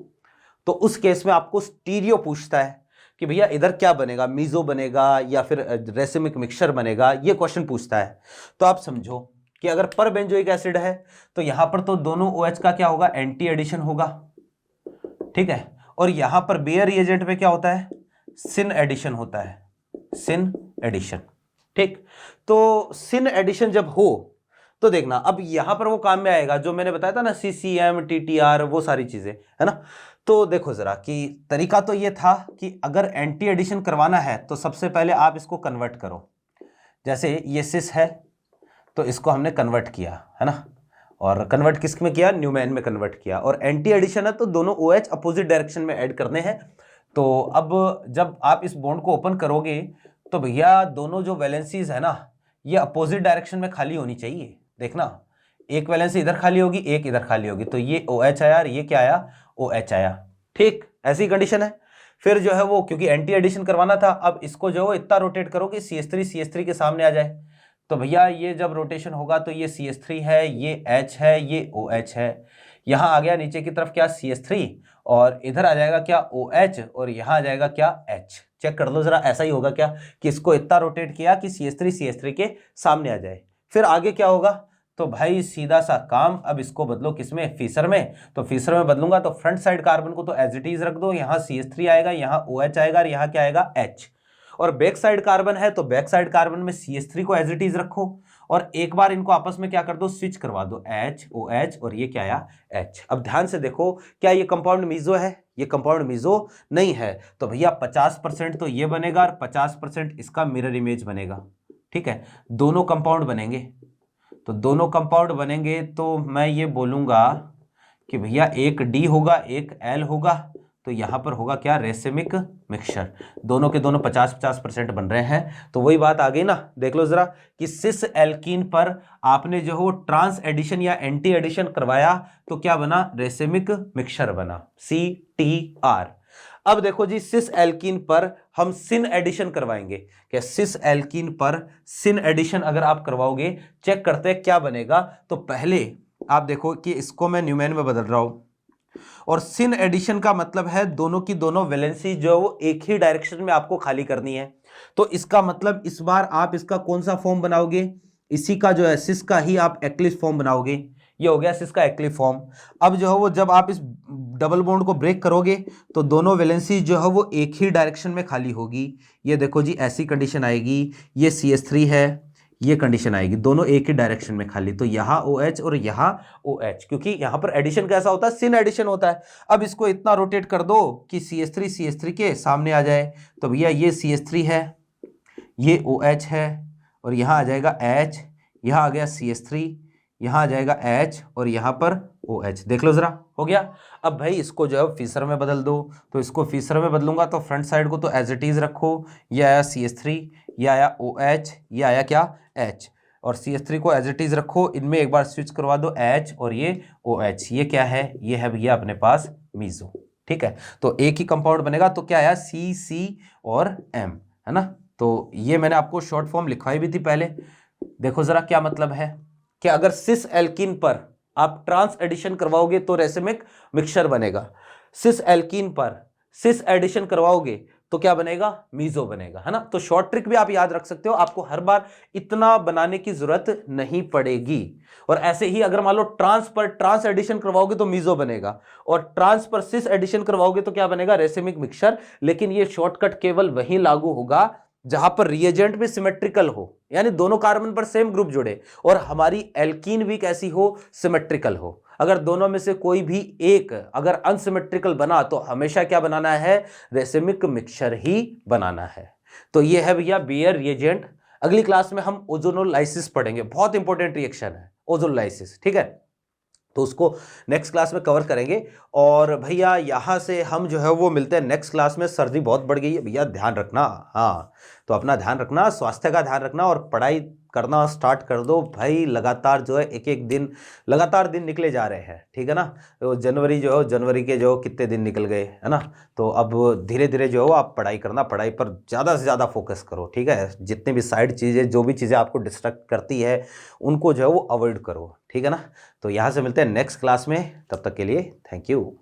तो उस केस में आपको स्टीरियो पूछता है कि भैया इधर क्या बनेगा, मीजो बनेगा या फिर रेसिमिक मिक्सचर बनेगा, ये क्वेश्चन पूछता है। तो आप समझो कि अगर पर बेंजोइक एसिड है तो यहां पर तो दोनों OH का क्या होगा, एंटी एडिशन होगा, ठीक है, और यहां पर बेयर रिएजेंट में क्या होता है, सिन एडिशन होता है, सिन एडिशन, ठीक। तो सिन एडिशन जब हो तो देखना अब यहां पर वो काम में आएगा जो मैंने बताया था ना, CCM, TTR, वो सारी चीजें, है ना। तो देखो जरा कि तरीका तो ये था कि अगर एंटी एडिशन करवाना है तो सबसे पहले आप इसको कन्वर्ट करो। जैसे ये सिस है तो इसको हमने कन्वर्ट किया, है ना, और कन्वर्ट किस में किया, न्यूमैन में कन्वर्ट किया। और एंटी एडिशन है तो दोनों OH अपोजिट डायरेक्शन में ऐड करने हैं। तो अब जब आप इस बॉन्ड को ओपन करोगे तो भैया दोनों जो वैलेंसीज है ना ये अपोजिट डायरेक्शन में खाली होनी चाहिए। देखना एक वैलेंसी इधर खाली होगी, एक इधर खाली होगी, तो ये OH आया और ये क्या आया, OH आया, ठीक, ऐसी कंडीशन है। फिर जो है वो क्योंकि एंटी एडिशन करवाना था, अब इसको जो है इतना रोटेट करो कि CH3 के सामने आ जाए। तो भैया ये जब रोटेशन होगा तो ये CH3 है, ये H है, ये OH है, यहां आ गया नीचे की तरफ क्या, CH3, और इधर आ जाएगा क्या, OH, और यहां आ जाएगा क्या, H। चेक कर लो जरा, ऐसा ही होगा क्या कि इसको इतना रोटेट किया कि CH3 के सामने आ जाए। फिर आगे क्या होगा, तो भाई सीधा सा काम, अब इसको बदलो किसमें, फीसर में। तो फीसर में बदलूंगा तो फ्रंट साइड कार्बन को तो एज इट इज रख दो, यहाँ CH3 आएगा, यहाँ OH आएगा और यहाँ क्या आएगा, H। और बैक साइड कार्बन है तो बैक साइड कार्बन में CH3 को एज इट इज रखो, और एक बार इनको आपस में क्या कर दो, स्विच करवा दो, H OH, और ये क्या आया, H। अब ध्यान से देखो, क्या ये कंपाउंड मीजो है, ये कंपाउंड मीजो नहीं है, तो भैया 50% तो ये बनेगा और 50% इसका मिरर इमेज बनेगा, ठीक है। दोनों कंपाउंड बनेंगे, तो दोनों कंपाउंड बनेंगे तो मैं ये बोलूंगा कि भैया एक D होगा, एक L होगा, तो यहां पर होगा क्या, रेसिमिक मिक्सचर। दोनों के दोनों 50-50% बन रहे हैं। तो वही बात आ गई ना, देख लो जरा कि सिस एल्कीन पर आपने जो हो ट्रांस एडिशन या एंटी एडिशन करवाया तो क्या बना, रेसिमिक मिक्सचर बना, CTR। अब देखो जी, सिस एल्कीन पर हम सिन एडिशन करवाएंगे। क्या सिस एल्कीन पर सिन एडिशन अगर आप करवाओगे, चेक करते हैं क्या बनेगा। तो पहले आप देखो कि इसको मैं न्यूमैन में बदल रहा हूं, और सिन एडिशन का मतलब है दोनों की दोनों वैलेंसी जो है वो एक ही डायरेक्शन में आपको खाली करनी है। तो इसका मतलब इस बार आप इसका कौन सा फॉर्म बनाओगे, इसी का जो है सिस का ही आप एक्लिफ फॉर्म बनाओगे। ये हो गया सिस का एक्लिफ फॉर्म। अब जो है वो जब आप इस डबल बॉन्ड को ब्रेक करोगे तो दोनों वैलेंसी जो है वो एक ही डायरेक्शन में खाली होगी। ये देखो जी, ऐसी कंडीशन आएगी, ये CH3 है, ये कंडीशन आएगी, दोनों एक ही डायरेक्शन में खाली, तो यहां OH और यहां OH, क्योंकि यहां पर एडिशन कैसा होता है, सिन एडिशन होता है। अब इसको इतना रोटेट कर दो कि CH3 के सामने आ जाए, तो भैया ये CH3 है, ये OH है, और यहां आ जाएगा H, यहां आ गया CH3, यहां आ जाएगा H, और यहां पर OH। देख लो जरा, हो गया। अब भाई इसको जो है फीसर में बदल दो, तो इसको फीसर में बदलूंगा तो फ्रंट साइड को तो एज इट इज रखो, ये आया CH3, ये आया OH, ये आया क्या, H, और CH3 को एज इट इज रखो, इनमें एक बार स्विच करवा दो H और ये OH। ये क्या है, ये है भैया अपने पास मीजो, ठीक है। तो एक ही कंपाउंड बनेगा, तो क्या आया, C और M, है ना। तो ये मैंने आपको शॉर्ट फॉर्म लिखवाई भी थी पहले। देखो जरा क्या मतलब है कि अगर सिस एल्कीन पर आप ट्रांस एडिशन करवाओगे तो रेसिमिक मिक्सचर बनेगा, सिस एल्कीन पर सिस एडिशन करवाओगे तो क्या बनेगा, मीजो बनेगा, है ना। तो शॉर्ट ट्रिक भी आप याद रख सकते हो, आपको हर बार इतना बनाने की जरूरत नहीं पड़ेगी। और ऐसे ही अगर मान लो ट्रांस पर ट्रांस एडिशन करवाओगे तो मीजो बनेगा, और ट्रांस पर सिस एडिशन करवाओगे तो क्या बनेगा, रेसिमिक मिक्सचर। लेकिन ये शॉर्टकट केवल वहीं लागू होगा जहां पर रिएजेंट भी सिमेट्रिकल हो, यानी दोनों कार्बन पर सेम ग्रुप जुड़े, और हमारी एल्कीन भी कैसी हो, सिमेट्रिकल हो। अगर दोनों में से कोई भी एक अगर अनसिमेट्रिकल बना तो हमेशा क्या बनाना है, रेसिमिक मिक्सचर ही बनाना है। तो ये है भैया बेयर रिएजेंट। अगली क्लास में हम ओजोनोलाइसिस पढ़ेंगे, बहुत इंपॉर्टेंट रिएक्शन है ओजोनोलाइसिस, ठीक है। तो उसको नेक्स्ट क्लास में कवर करेंगे। और भैया यहाँ से हम जो है वो मिलते हैं नेक्स्ट क्लास में। सर्दी बहुत बढ़ गई है भैया, ध्यान रखना। हाँ, तो अपना ध्यान रखना, स्वास्थ्य का ध्यान रखना और पढ़ाई करना स्टार्ट कर दो भाई। लगातार जो है एक एक दिन लगातार दिन निकले जा रहे हैं, ठीक है ना। तो जनवरी जो है, जनवरी के जो कितने दिन निकल गए, है ना। तो अब धीरे धीरे जो है आप पढ़ाई करना, पढ़ाई पर ज़्यादा से ज़्यादा फोकस करो, ठीक है। जितने भी साइड चीज़ें, जो भी चीज़ें आपको डिस्ट्रैक्ट करती है उनको जो है वो अवॉइड करो, ठीक है ना। तो यहाँ से मिलते हैं नेक्स्ट क्लास में, तब तक के लिए थैंक यू।